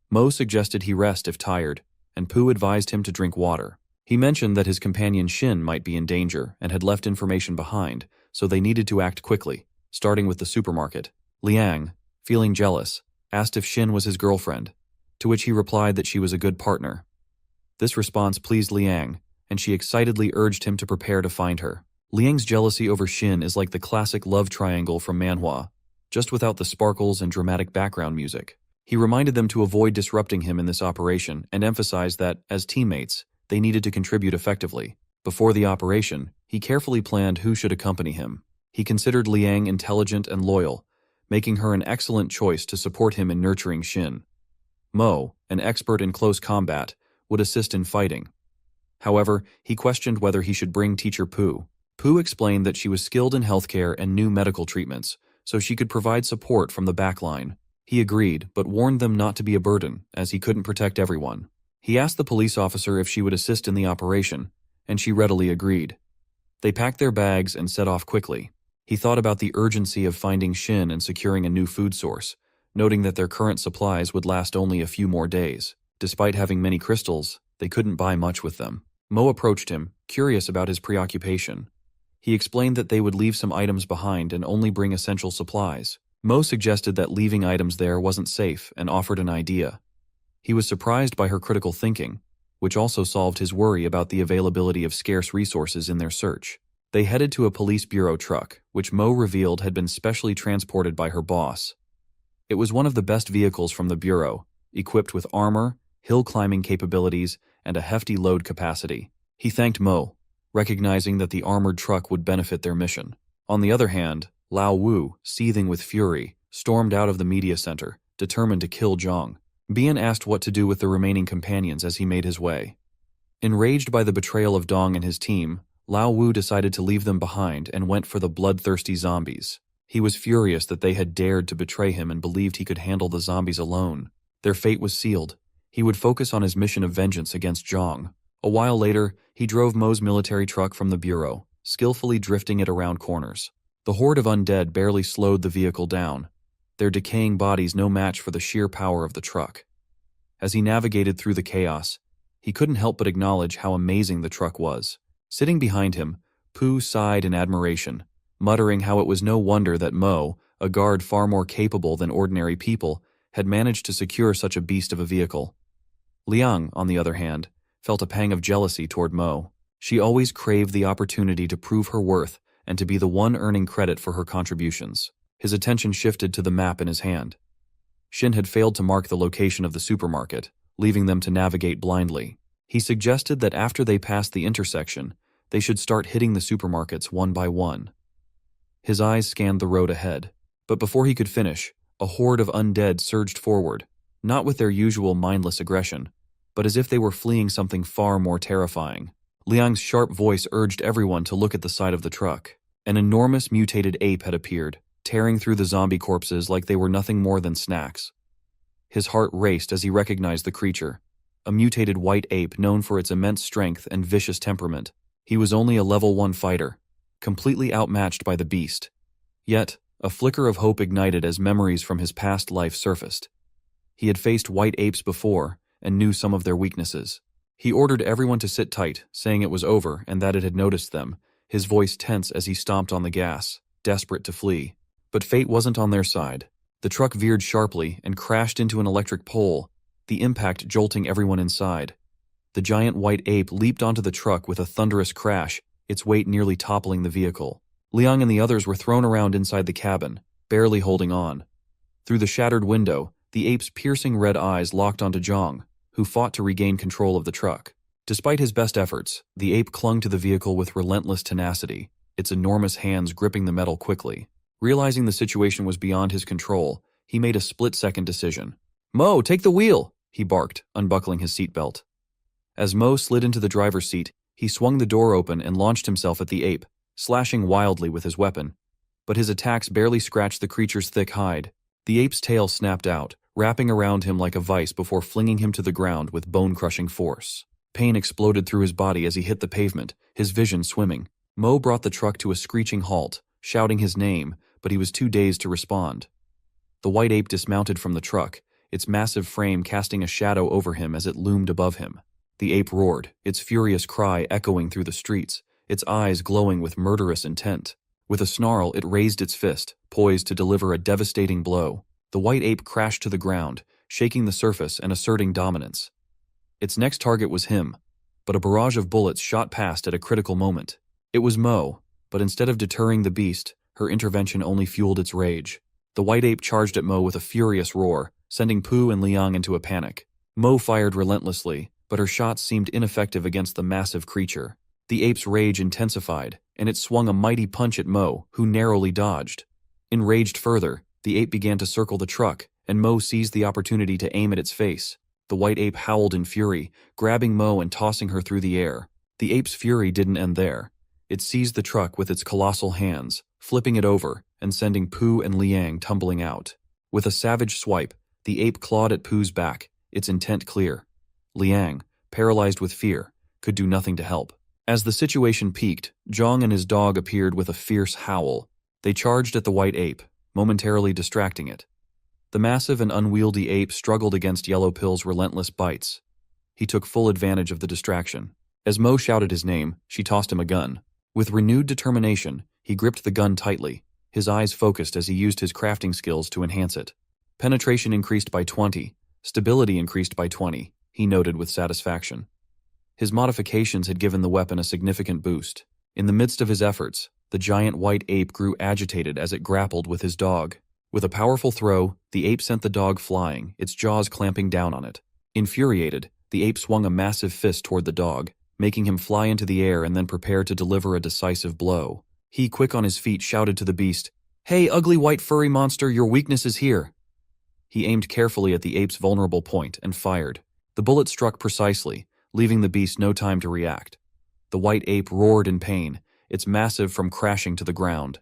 Mo suggested he rest if tired, and Pooh advised him to drink water. He mentioned that his companion Shin might be in danger and had left information behind, so they needed to act quickly, starting with the supermarket. Liang, feeling jealous, asked if Shin was his girlfriend, to which he replied that she was a good partner. This response pleased Liang, and she excitedly urged him to prepare to find her. Liang's jealousy over Shin is like the classic love triangle from Manhwa, just without the sparkles and dramatic background music. He reminded them to avoid disrupting him in this operation and emphasized that, as teammates, they needed to contribute effectively. Before the operation, he carefully planned who should accompany him. He considered Liang intelligent and loyal, making her an excellent choice to support him in nurturing Shin. Mo, an expert in close combat, would assist in fighting. However, he questioned whether he should bring Teacher Pooh. Pooh explained that she was skilled in healthcare and knew medical treatments, so she could provide support from the back line. He agreed, but warned them not to be a burden, as he couldn't protect everyone. He asked the police officer if she would assist in the operation, and she readily agreed. They packed their bags and set off quickly. He thought about the urgency of finding Shin and securing a new food source, noting that their current supplies would last only a few more days. Despite having many crystals, they couldn't buy much with them. Mo approached him, curious about his preoccupation. He explained that they would leave some items behind and only bring essential supplies. Mo suggested that leaving items there wasn't safe and offered an idea. He was surprised by her critical thinking, which also solved his worry about the availability of scarce resources in their search. They headed to a police bureau truck, which Mo revealed had been specially transported by her boss. It was one of the best vehicles from the bureau, equipped with armor, hill-climbing capabilities, and a hefty load capacity. He thanked Mo, recognizing that the armored truck would benefit their mission. On the other hand, Lao Wu, seething with fury, stormed out of the media center, determined to kill Zhang. Bian asked what to do with the remaining companions as he made his way. Enraged by the betrayal of Dong and his team, Lao Wu decided to leave them behind and went for the bloodthirsty zombies. He was furious that they had dared to betray him and believed he could handle the zombies alone. Their fate was sealed. He would focus on his mission of vengeance against Zhang. A while later, he drove Mo's military truck from the bureau, skillfully drifting it around corners. The horde of undead barely slowed the vehicle down, their decaying bodies no match for the sheer power of the truck. As he navigated through the chaos, he couldn't help but acknowledge how amazing the truck was. Sitting behind him, Pooh sighed in admiration, muttering how it was no wonder that Mo, a guard far more capable than ordinary people, had managed to secure such a beast of a vehicle. Liang, on the other hand, felt a pang of jealousy toward Mo. She always craved the opportunity to prove her worth and to be the one earning credit for her contributions. His attention shifted to the map in his hand. Shin had failed to mark the location of the supermarket, leaving them to navigate blindly. He suggested that after they passed the intersection, they should start hitting the supermarkets one by one. His eyes scanned the road ahead, but before he could finish, a horde of undead surged forward, not with their usual mindless aggression, but as if they were fleeing something far more terrifying. Liang's sharp voice urged everyone to look at the side of the truck. An enormous mutated ape had appeared, tearing through the zombie corpses like they were nothing more than snacks. His heart raced as he recognized the creature, a mutated white ape known for its immense strength and vicious temperament. He was only a level 1 fighter, completely outmatched by the beast. Yet, a flicker of hope ignited as memories from his past life surfaced. He had faced white apes before and knew some of their weaknesses. He ordered everyone to sit tight, saying it was over and that it had noticed them, his voice tense as he stomped on the gas, desperate to flee. But fate wasn't on their side. The truck veered sharply and crashed into an electric pole, the impact jolting everyone inside. The giant white ape leaped onto the truck with a thunderous crash, its weight nearly toppling the vehicle. Liang and the others were thrown around inside the cabin, barely holding on. Through the shattered window, the ape's piercing red eyes locked onto Zhang, who fought to regain control of the truck. Despite his best efforts, the ape clung to the vehicle with relentless tenacity, its enormous hands gripping the metal quickly. Realizing the situation was beyond his control, he made a split-second decision. "Mo, take the wheel!" he barked, unbuckling his seatbelt. As Mo slid into the driver's seat, he swung the door open and launched himself at the ape, slashing wildly with his weapon. But his attacks barely scratched the creature's thick hide. The ape's tail snapped out, wrapping around him like a vice before flinging him to the ground with bone-crushing force. Pain exploded through his body as he hit the pavement, his vision swimming. Mo brought the truck to a screeching halt, shouting his name, but he was too dazed to respond. The white ape dismounted from the truck, its massive frame casting a shadow over him as it loomed above him. The ape roared, its furious cry echoing through the streets, its eyes glowing with murderous intent. With a snarl, it raised its fist, poised to deliver a devastating blow. The white ape crashed to the ground, shaking the surface and asserting dominance. Its next target was him, but a barrage of bullets shot past at a critical moment. It was Mo, but instead of deterring the beast, her intervention only fueled its rage. The white ape charged at Mo with a furious roar, sending Pooh and Liang into a panic. Mo fired relentlessly, but her shots seemed ineffective against the massive creature. The ape's rage intensified, and it swung a mighty punch at Mo, who narrowly dodged. Enraged further, the ape began to circle the truck, and Mo seized the opportunity to aim at its face. The white ape howled in fury, grabbing Mo and tossing her through the air. The ape's fury didn't end there. It seized the truck with its colossal hands, flipping it over and sending Pooh and Liang tumbling out. With a savage swipe, the ape clawed at Pooh's back, its intent clear. Liang, paralyzed with fear, could do nothing to help. As the situation peaked, Zhang and his dog appeared with a fierce howl. They charged at the white ape, momentarily distracting it. The massive and unwieldy ape struggled against Yellow Pill's relentless bites. He took full advantage of the distraction. As Mo shouted his name, she tossed him a gun. With renewed determination, he gripped the gun tightly, his eyes focused as he used his crafting skills to enhance it. Penetration increased by 20, stability increased by 20, he noted with satisfaction. His modifications had given the weapon a significant boost. In the midst of his efforts, the giant white ape grew agitated as it grappled with his dog. With a powerful throw, the ape sent the dog flying, its jaws clamping down on it. Infuriated, the ape swung a massive fist toward the dog, making him fly into the air and then prepare to deliver a decisive blow. He, quick on his feet, shouted to the beast, "Hey, ugly white furry monster, your weakness is here." He aimed carefully at the ape's vulnerable point and fired. The bullet struck precisely, leaving the beast no time to react. The white ape roared in pain, its massive form crashing to the ground.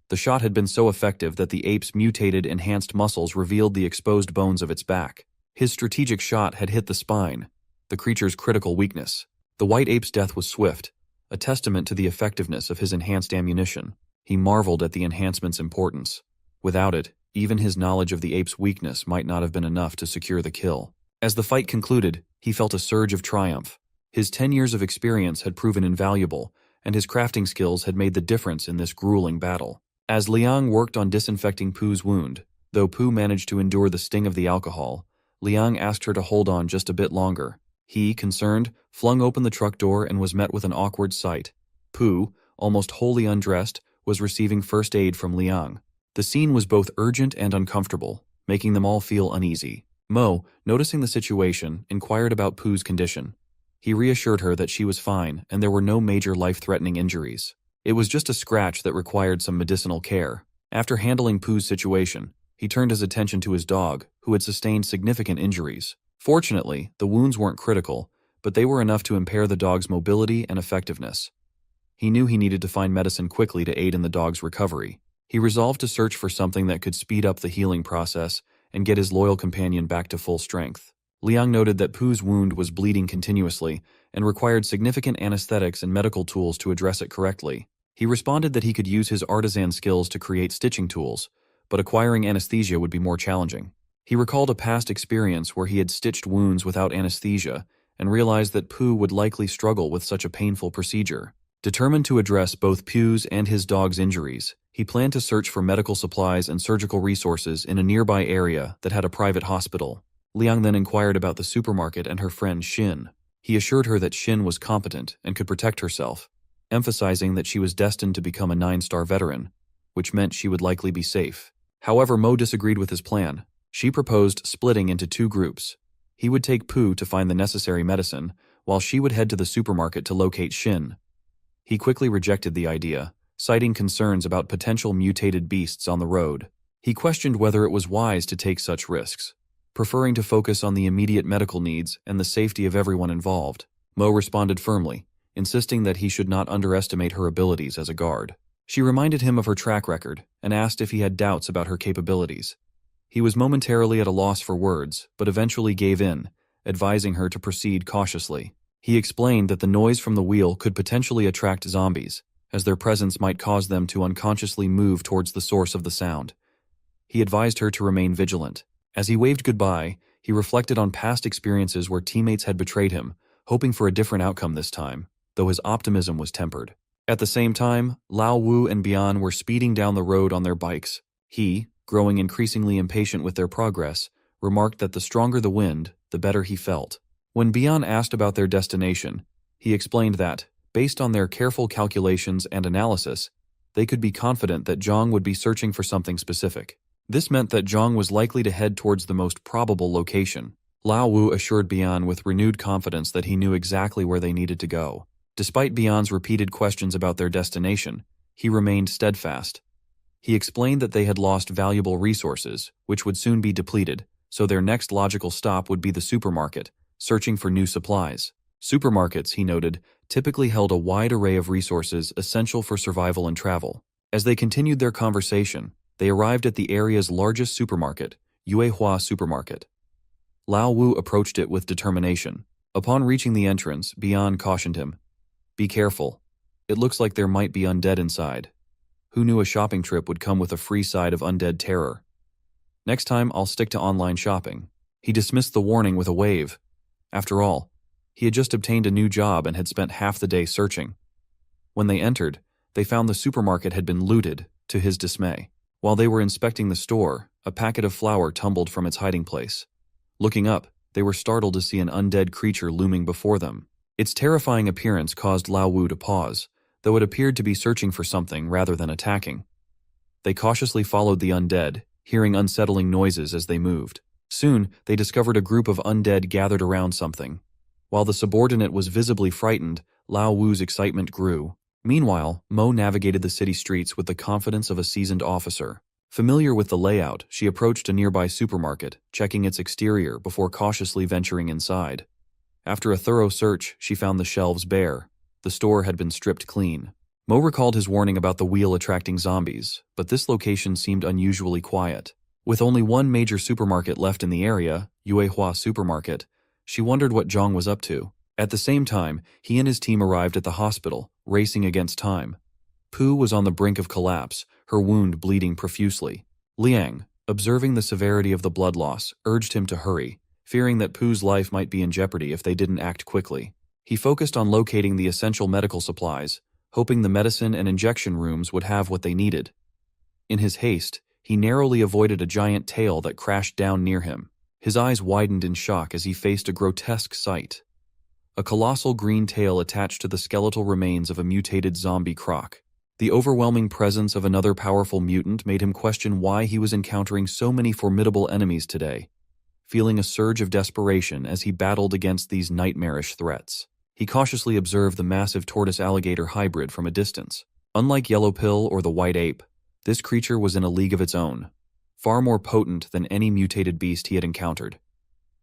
The shot had been so effective that the ape's mutated, enhanced muscles revealed the exposed bones of its back. His strategic shot had hit the spine, the creature's critical weakness. The white ape's death was swift, a testament to the effectiveness of his enhanced ammunition. He marveled at the enhancement's importance. Without it, even his knowledge of the ape's weakness might not have been enough to secure the kill. As the fight concluded, he felt a surge of triumph. His 10 years of experience had proven invaluable, and his crafting skills had made the difference in this grueling battle. As Liang worked on disinfecting Pooh's wound, though Pooh managed to endure the sting of the alcohol, Liang asked her to hold on just a bit longer. He, concerned, flung open the truck door and was met with an awkward sight. Pooh, almost wholly undressed, was receiving first aid from Liang. The scene was both urgent and uncomfortable, making them all feel uneasy. Mo, noticing the situation, inquired about Pooh's condition. He reassured her that she was fine and there were no major life-threatening injuries. It was just a scratch that required some medicinal care. After handling Pooh's situation, he turned his attention to his dog, who had sustained significant injuries. Fortunately, the wounds weren't critical, but they were enough to impair the dog's mobility and effectiveness. He knew he needed to find medicine quickly to aid in the dog's recovery. He resolved to search for something that could speed up the healing process and get his loyal companion back to full strength. Liang noted that Pooh's wound was bleeding continuously and required significant anesthetics and medical tools to address it correctly. He responded that he could use his artisan skills to create stitching tools, but acquiring anesthesia would be more challenging. He recalled a past experience where he had stitched wounds without anesthesia and realized that Pooh would likely struggle with such a painful procedure. Determined to address both Pooh's and his dog's injuries, he planned to search for medical supplies and surgical resources in a nearby area that had a private hospital. Liang then inquired about the supermarket and her friend Xin. He assured her that Xin was competent and could protect herself, emphasizing that she was destined to become a 9-star veteran, which meant she would likely be safe. However, Mo disagreed with his plan. She proposed splitting into 2 groups. He would take Pooh to find the necessary medicine, while she would head to the supermarket to locate Xin. He quickly rejected the idea, citing concerns about potential mutated beasts on the road. He questioned whether it was wise to take such risks, preferring to focus on the immediate medical needs and the safety of everyone involved. Mo responded firmly, insisting that he should not underestimate her abilities as a guard. She reminded him of her track record and asked if he had doubts about her capabilities. He was momentarily at a loss for words, but eventually gave in, advising her to proceed cautiously. He explained that the noise from the wheel could potentially attract zombies, as their presence might cause them to unconsciously move towards the source of the sound. He advised her to remain vigilant. As he waved goodbye, he reflected on past experiences where teammates had betrayed him, hoping for a different outcome this time, though his optimism was tempered. At the same time, Lao Wu and Bian were speeding down the road on their bikes. He, growing increasingly impatient with their progress, remarked that the stronger the wind, the better he felt. When Bian asked about their destination, he explained that, based on their careful calculations and analysis, they could be confident that Zhang would be searching for something specific. This meant that Zhang was likely to head towards the most probable location. Lao Wu assured Bian with renewed confidence that he knew exactly where they needed to go. Despite Bian's repeated questions about their destination, he remained steadfast. He explained that they had lost valuable resources, which would soon be depleted, so their next logical stop would be the supermarket, searching for new supplies. Supermarkets, he noted, typically held a wide array of resources essential for survival and travel. As they continued their conversation, They arrived at the area's largest supermarket, Yuehua Supermarket. Lao Wu approached it with determination. Upon reaching the entrance, Bian cautioned him. "Be careful. It looks like there might be undead inside." Who knew a shopping trip would come with a free side of undead terror? "Next time, I'll stick to online shopping." He dismissed the warning with a wave. After all, he had just obtained a new job and had spent half the day searching. When they entered, they found the supermarket had been looted, to his dismay. While they were inspecting the store, a packet of flour tumbled from its hiding place. Looking up, they were startled to see an undead creature looming before them. Its terrifying appearance caused Lao Wu to pause, though it appeared to be searching for something rather than attacking. They cautiously followed the undead, hearing unsettling noises as they moved. Soon, they discovered a group of undead gathered around something. While the subordinate was visibly frightened, Lao Wu's excitement grew. Meanwhile, Mo navigated the city streets with the confidence of a seasoned officer. Familiar with the layout, she approached a nearby supermarket, checking its exterior before cautiously venturing inside. After a thorough search, she found the shelves bare. The store had been stripped clean. Mo recalled his warning about the wheel attracting zombies, but this location seemed unusually quiet. With only one major supermarket left in the area, Yuehua Supermarket, she wondered what Zhang was up to. At the same time, he and his team arrived at the hospital, racing against time. Pu was on the brink of collapse, her wound bleeding profusely. Liang, observing the severity of the blood loss, urged him to hurry, fearing that Pu's life might be in jeopardy if they didn't act quickly. He focused on locating the essential medical supplies, hoping the medicine and injection rooms would have what they needed. In his haste, he narrowly avoided a giant tail that crashed down near him. His eyes widened in shock as he faced a grotesque sight. A colossal green tail attached to the skeletal remains of a mutated zombie croc. The overwhelming presence of another powerful mutant made him question why he was encountering so many formidable enemies today, feeling a surge of desperation as he battled against these nightmarish threats. He cautiously observed the massive tortoise-alligator hybrid from a distance. Unlike Yellow Pill or the white ape, this creature was in a league of its own, far more potent than any mutated beast he had encountered.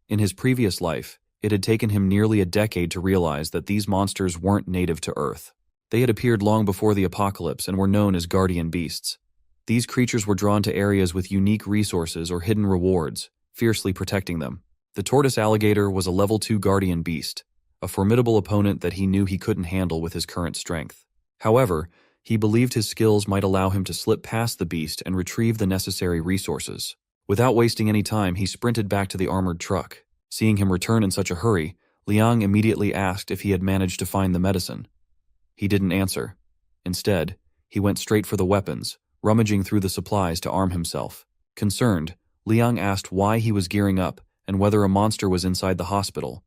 In his previous life, it had taken him nearly a decade to realize that these monsters weren't native to Earth. They had appeared long before the apocalypse and were known as guardian beasts. These creatures were drawn to areas with unique resources or hidden rewards, fiercely protecting them. The tortoise alligator was a level 2 guardian beast, a formidable opponent that he knew he couldn't handle with his current strength. However, he believed his skills might allow him to slip past the beast and retrieve the necessary resources. Without wasting any time, he sprinted back to the armored truck. Seeing him return in such a hurry, Liang immediately asked if he had managed to find the medicine. He didn't answer. Instead, he went straight for the weapons, rummaging through the supplies to arm himself. Concerned, Liang asked why he was gearing up and whether a monster was inside the hospital.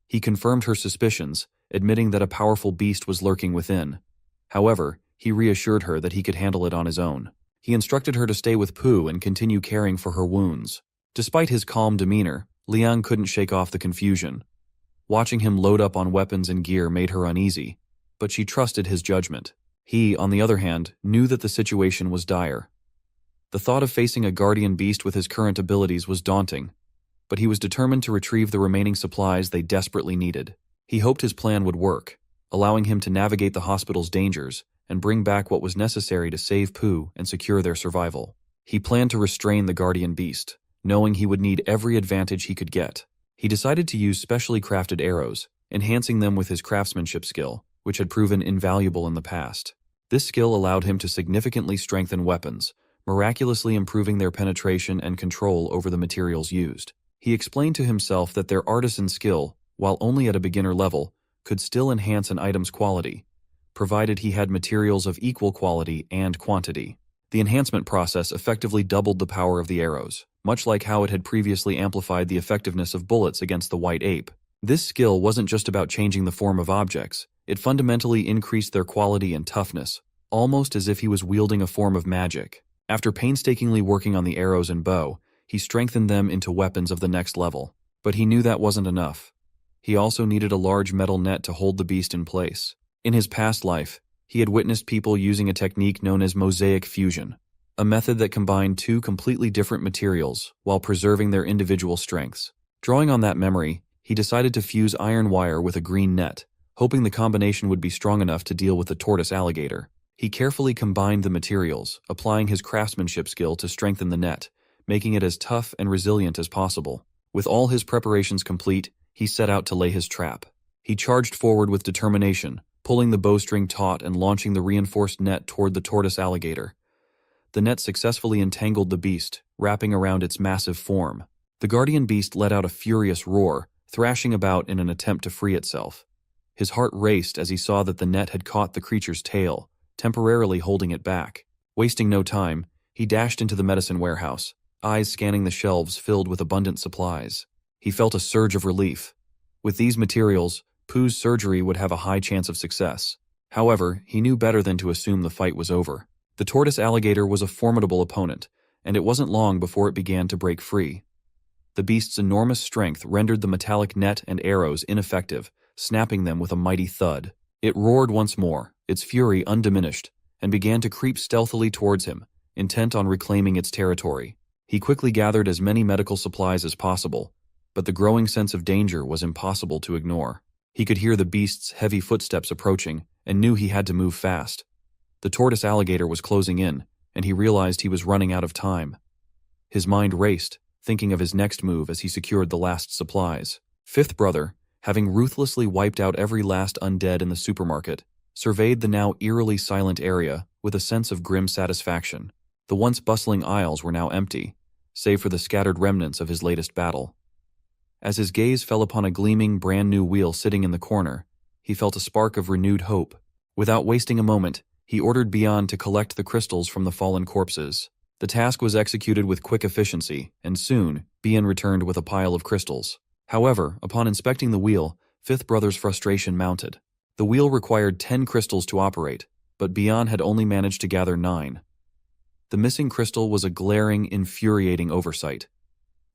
He confirmed her suspicions, admitting that a powerful beast was lurking within. However, he reassured her that he could handle it on his own. He instructed her to stay with Pu and continue caring for her wounds. Despite his calm demeanor, Liang couldn't shake off the confusion. Watching him load up on weapons and gear made her uneasy, but she trusted his judgment. He, on the other hand, knew that the situation was dire. The thought of facing a guardian beast with his current abilities was daunting, but he was determined to retrieve the remaining supplies they desperately needed. He hoped his plan would work, allowing him to navigate the hospital's dangers and bring back what was necessary to save Pu and secure their survival. He planned to restrain the guardian beast, knowing he would need every advantage he could get. He decided to use specially crafted arrows, enhancing them with his craftsmanship skill, which had proven invaluable in the past. This skill allowed him to significantly strengthen weapons, miraculously improving their penetration and control over the materials used. He explained to himself that their artisan skill, while only at a beginner level, could still enhance an item's quality, provided he had materials of equal quality and quantity. The enhancement process effectively doubled the power of the arrows, much like how it had previously amplified the effectiveness of bullets against the white ape. This skill wasn't just about changing the form of objects, it fundamentally increased their quality and toughness, almost as if he was wielding a form of magic. After painstakingly working on the arrows and bow, he strengthened them into weapons of the next level. But he knew that wasn't enough. He also needed a large metal net to hold the beast in place. In his past life, he had witnessed people using a technique known as mosaic fusion, a method that combined two completely different materials while preserving their individual strengths. Drawing on that memory, he decided to fuse iron wire with a green net, hoping the combination would be strong enough to deal with the tortoise alligator. He carefully combined the materials, applying his craftsmanship skill to strengthen the net, making it as tough and resilient as possible. With all his preparations complete, he set out to lay his trap. He charged forward with determination, pulling the bowstring taut and launching the reinforced net toward the tortoise alligator. The net successfully entangled the beast, wrapping around its massive form. The guardian beast let out a furious roar, thrashing about in an attempt to free itself. His heart raced as he saw that the net had caught the creature's tail, temporarily holding it back. Wasting no time, he dashed into the medicine warehouse, eyes scanning the shelves filled with abundant supplies. He felt a surge of relief. With these materials, Pooh's surgery would have a high chance of success. However, he knew better than to assume the fight was over. The tortoise alligator was a formidable opponent, and it wasn't long before it began to break free. The beast's enormous strength rendered the metallic net and arrows ineffective, snapping them with a mighty thud. It roared once more, its fury undiminished, and began to creep stealthily towards him, intent on reclaiming its territory. He quickly gathered as many medical supplies as possible, but the growing sense of danger was impossible to ignore. He could hear the beast's heavy footsteps approaching and knew he had to move fast. The tortoise alligator was closing in, and he realized he was running out of time. His mind raced, thinking of his next move as he secured the last supplies. Fifth brother, having ruthlessly wiped out every last undead in the supermarket, surveyed the now eerily silent area with a sense of grim satisfaction. The once bustling aisles were now empty, save for the scattered remnants of his latest battle. As his gaze fell upon a gleaming, brand-new wheel sitting in the corner, he felt a spark of renewed hope. Without wasting a moment, he ordered Beyond to collect the crystals from the fallen corpses. The task was executed with quick efficiency, and soon, Beyond returned with a pile of crystals. However, upon inspecting the wheel, Fifth Brother's frustration mounted. The wheel required 10 crystals to operate, but Beyond had only managed to gather 9. The missing crystal was a glaring, infuriating oversight.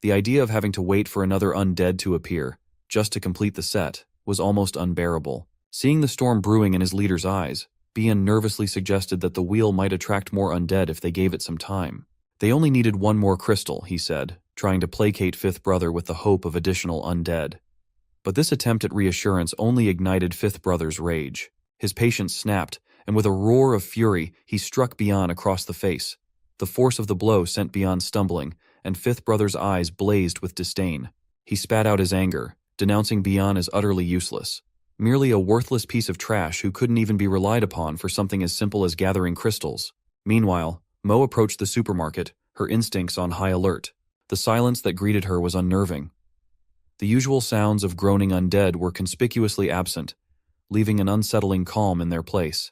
The idea of having to wait for another undead to appear, just to complete the set, was almost unbearable. Seeing the storm brewing in his leader's eyes, Beyond nervously suggested that the wheel might attract more undead if they gave it some time. They only needed 1 more crystal, he said, trying to placate Fifth Brother with the hope of additional undead. But this attempt at reassurance only ignited Fifth Brother's rage. His patience snapped, and with a roar of fury, he struck Beyond across the face. The force of the blow sent Beyond stumbling, and Fifth Brother's eyes blazed with disdain. He spat out his anger, denouncing Beyond as utterly useless. Merely a worthless piece of trash who couldn't even be relied upon for something as simple as gathering crystals. Meanwhile, Mo approached the supermarket, her instincts on high alert. The silence that greeted her was unnerving. The usual sounds of groaning undead were conspicuously absent, leaving an unsettling calm in their place.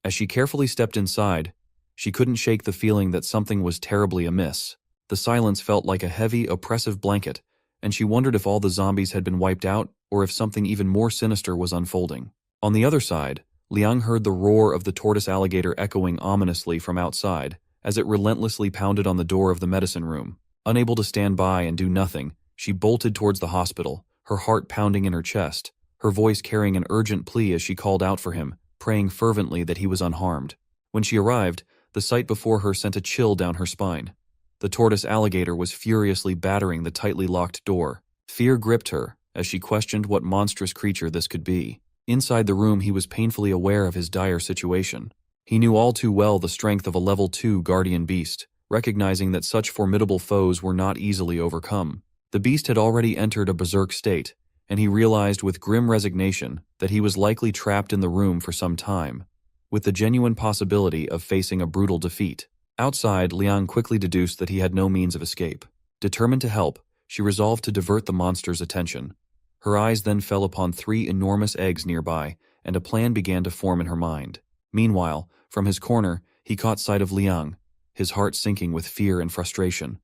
As she carefully stepped inside, she couldn't shake the feeling that something was terribly amiss. The silence felt like a heavy, oppressive blanket, and she wondered if all the zombies had been wiped out or if something even more sinister was unfolding. On the other side, Liang heard the roar of the tortoise alligator echoing ominously from outside as it relentlessly pounded on the door of the medicine room. Unable to stand by and do nothing, she bolted towards the hospital, her heart pounding in her chest, her voice carrying an urgent plea as she called out for him, praying fervently that he was unharmed. When she arrived, the sight before her sent a chill down her spine. The tortoise alligator was furiously battering the tightly locked door. Fear gripped her as she questioned what monstrous creature this could be. Inside the room, he was painfully aware of his dire situation. He knew all too well the strength of a level 2 guardian beast, recognizing that such formidable foes were not easily overcome. The beast had already entered a berserk state, and he realized with grim resignation that he was likely trapped in the room for some time, with the genuine possibility of facing a brutal defeat. Outside, Liang quickly deduced that he had no means of escape. Determined to help, she resolved to divert the monster's attention. Her eyes then fell upon 3 enormous eggs nearby, and a plan began to form in her mind. Meanwhile, from his corner, he caught sight of Liang, his heart sinking with fear and frustration.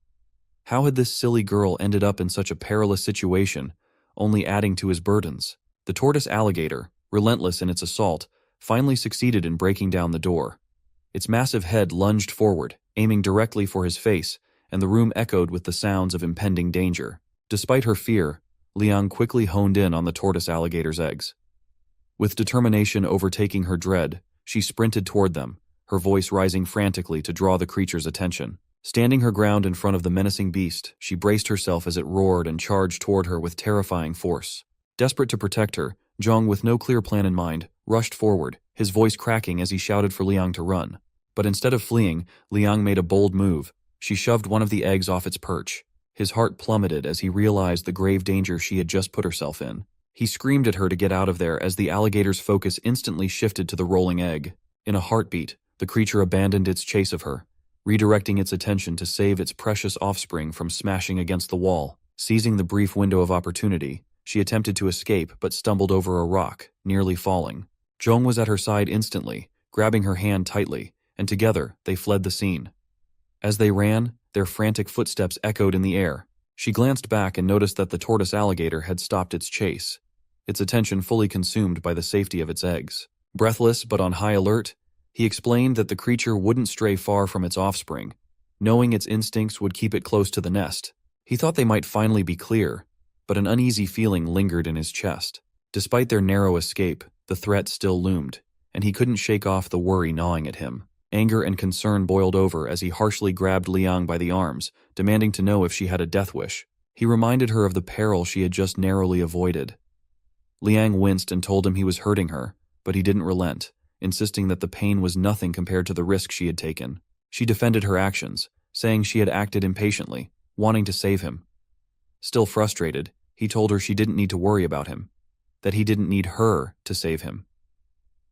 How had this silly girl ended up in such a perilous situation, only adding to his burdens? The tortoise alligator, relentless in its assault, finally succeeded in breaking down the door. Its massive head lunged forward, aiming directly for his face, and the room echoed with the sounds of impending danger. Despite her fear, Liang quickly honed in on the tortoise alligator's eggs. With determination overtaking her dread, she sprinted toward them, her voice rising frantically to draw the creature's attention. Standing her ground in front of the menacing beast, she braced herself as it roared and charged toward her with terrifying force. Desperate to protect her, Zhang, with no clear plan in mind, rushed forward, his voice cracking as he shouted for Liang to run. But instead of fleeing, Liang made a bold move. She shoved one of the eggs off its perch. His heart plummeted as he realized the grave danger she had just put herself in. He screamed at her to get out of there as the alligator's focus instantly shifted to the rolling egg. In a heartbeat, the creature abandoned its chase of her, redirecting its attention to save its precious offspring from smashing against the wall. Seizing the brief window of opportunity, she attempted to escape but stumbled over a rock, nearly falling. Zhong was at her side instantly, grabbing her hand tightly, and together they fled the scene. As they ran, their frantic footsteps echoed in the air. She glanced back and noticed that the tortoise alligator had stopped its chase, its attention fully consumed by the safety of its eggs. Breathless but on high alert, he explained that the creature wouldn't stray far from its offspring, knowing its instincts would keep it close to the nest. He thought they might finally be clear, but an uneasy feeling lingered in his chest. Despite their narrow escape, the threat still loomed, and he couldn't shake off the worry gnawing at him. Anger and concern boiled over as he harshly grabbed Liang by the arms, demanding to know if she had a death wish. He reminded her of the peril she had just narrowly avoided. Liang winced and told him he was hurting her, but he didn't relent, insisting that the pain was nothing compared to the risk she had taken. She defended her actions, saying she had acted impatiently, wanting to save him. Still frustrated, he told her she didn't need to worry about him, that he didn't need her to save him.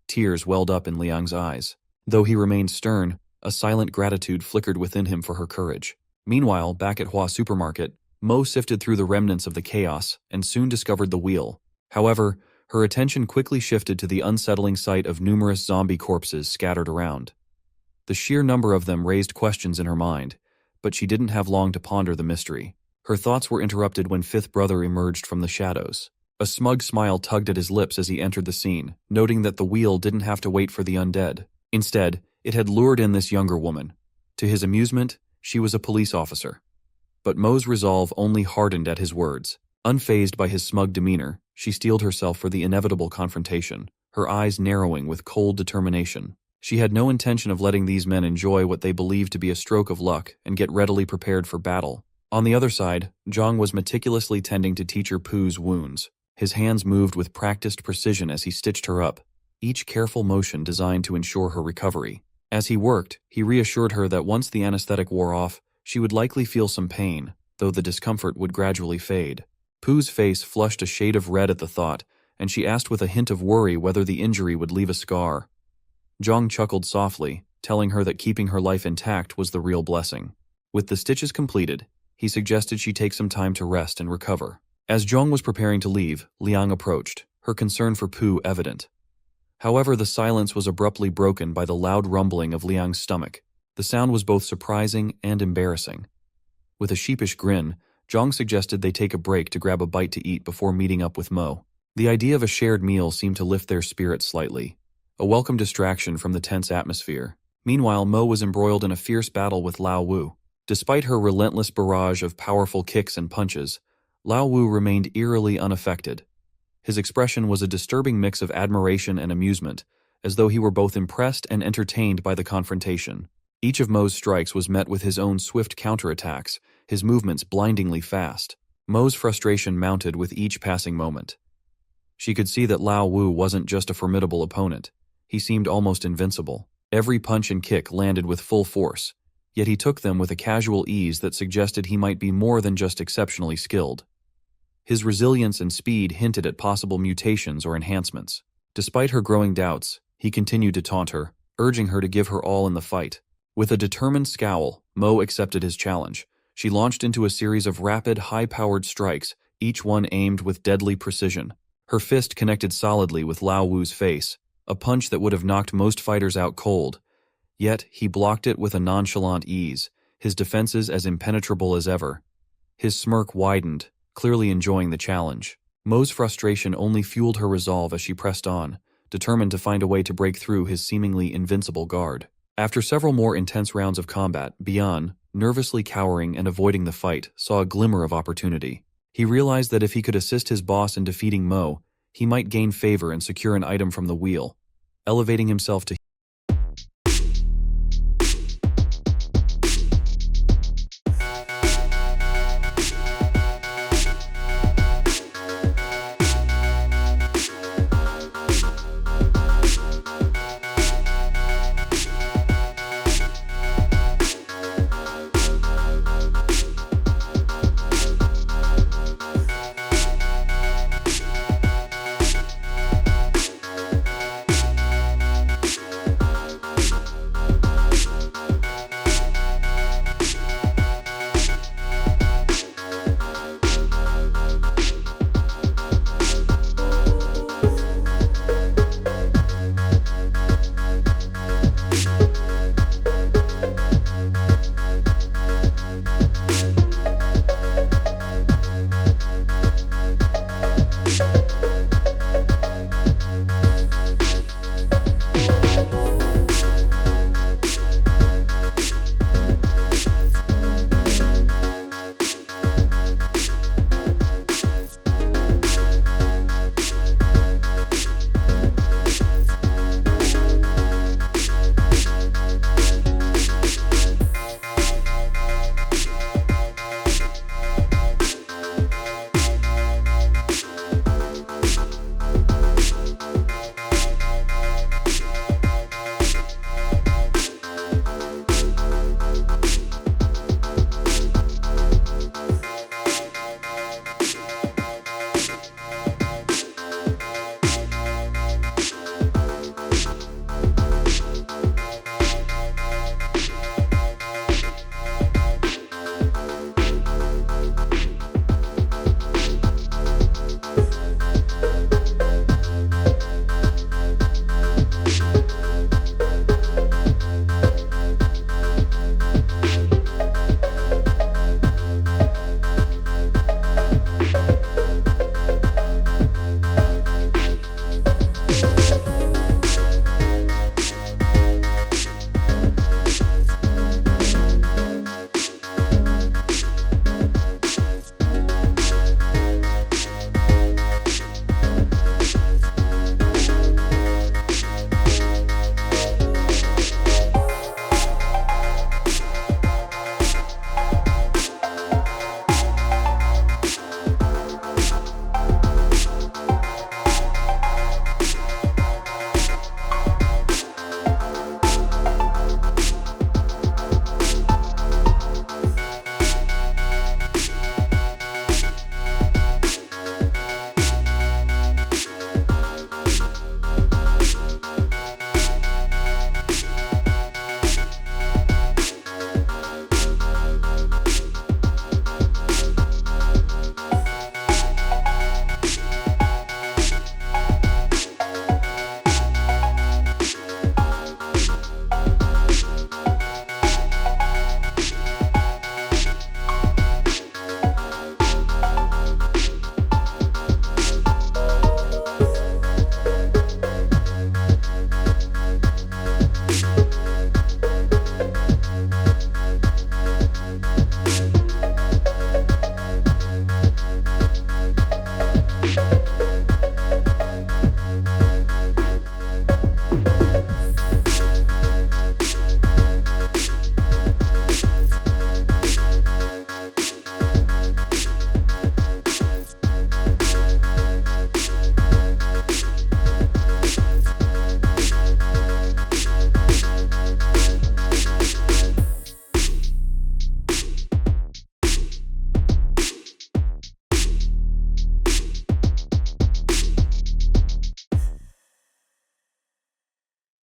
Tears welled up in Liang's eyes. Though he remained stern, a silent gratitude flickered within him for her courage. Meanwhile, back at Hua Supermarket, Mo sifted through the remnants of the chaos and soon discovered the wheel. However, her attention quickly shifted to the unsettling sight of numerous zombie corpses scattered around. The sheer number of them raised questions in her mind, but she didn't have long to ponder the mystery. Her thoughts were interrupted when Fifth Brother emerged from the shadows. A smug smile tugged at his lips as he entered the scene, noting that the wheel didn't have to wait for the undead. Instead, it had lured in this younger woman. To his amusement, she was a police officer. But Mo's resolve only hardened at his words. Unfazed by his smug demeanor, she steeled herself for the inevitable confrontation, her eyes narrowing with cold determination. She had no intention of letting these men enjoy what they believed to be a stroke of luck and get readily prepared for battle. On the other side, Zhang was meticulously tending to Teacher Poo's wounds. His hands moved with practiced precision as he stitched her up, each careful motion designed to ensure her recovery. As he worked, he reassured her that once the anesthetic wore off, she would likely feel some pain, though the discomfort would gradually fade. Poo's face flushed a shade of red at the thought, and she asked with a hint of worry whether the injury would leave a scar. Zhang chuckled softly, telling her that keeping her life intact was the real blessing. With the stitches completed, he suggested she take some time to rest and recover. As Zhang was preparing to leave, Liang approached, her concern for Poo evident. However, the silence was abruptly broken by the loud rumbling of Liang's stomach. The sound was both surprising and embarrassing. With a sheepish grin, Zhang suggested they take a break to grab a bite to eat before meeting up with Mo. The idea of a shared meal seemed to lift their spirits slightly, a welcome distraction from the tense atmosphere. Meanwhile, Mo was embroiled in a fierce battle with Lao Wu. Despite her relentless barrage of powerful kicks and punches, Lao Wu remained eerily unaffected. His expression was a disturbing mix of admiration and amusement, as though he were both impressed and entertained by the confrontation. Each of Mo's strikes was met with his own swift counterattacks, his movements blindingly fast. Mo's frustration mounted with each passing moment. She could see that Lao Wu wasn't just a formidable opponent. He seemed almost invincible. Every punch and kick landed with full force, yet he took them with a casual ease that suggested he might be more than just exceptionally skilled. His resilience and speed hinted at possible mutations or enhancements. Despite her growing doubts, he continued to taunt her, urging her to give her all in the fight. With a determined scowl, Mo accepted his challenge. She launched into a series of rapid, high-powered strikes, each one aimed with deadly precision. Her fist connected solidly with Lao Wu's face, a punch that would have knocked most fighters out cold. Yet, he blocked it with a nonchalant ease, his defenses as impenetrable as ever. His smirk widened, clearly enjoying the challenge. Mo's frustration only fueled her resolve as she pressed on, determined to find a way to break through his seemingly invincible guard. After several more intense rounds of combat, Bian, nervously cowering and avoiding the fight, saw a glimmer of opportunity. He realized that if he could assist his boss in defeating Mo, he might gain favor and secure an item from the wheel. Elevating himself to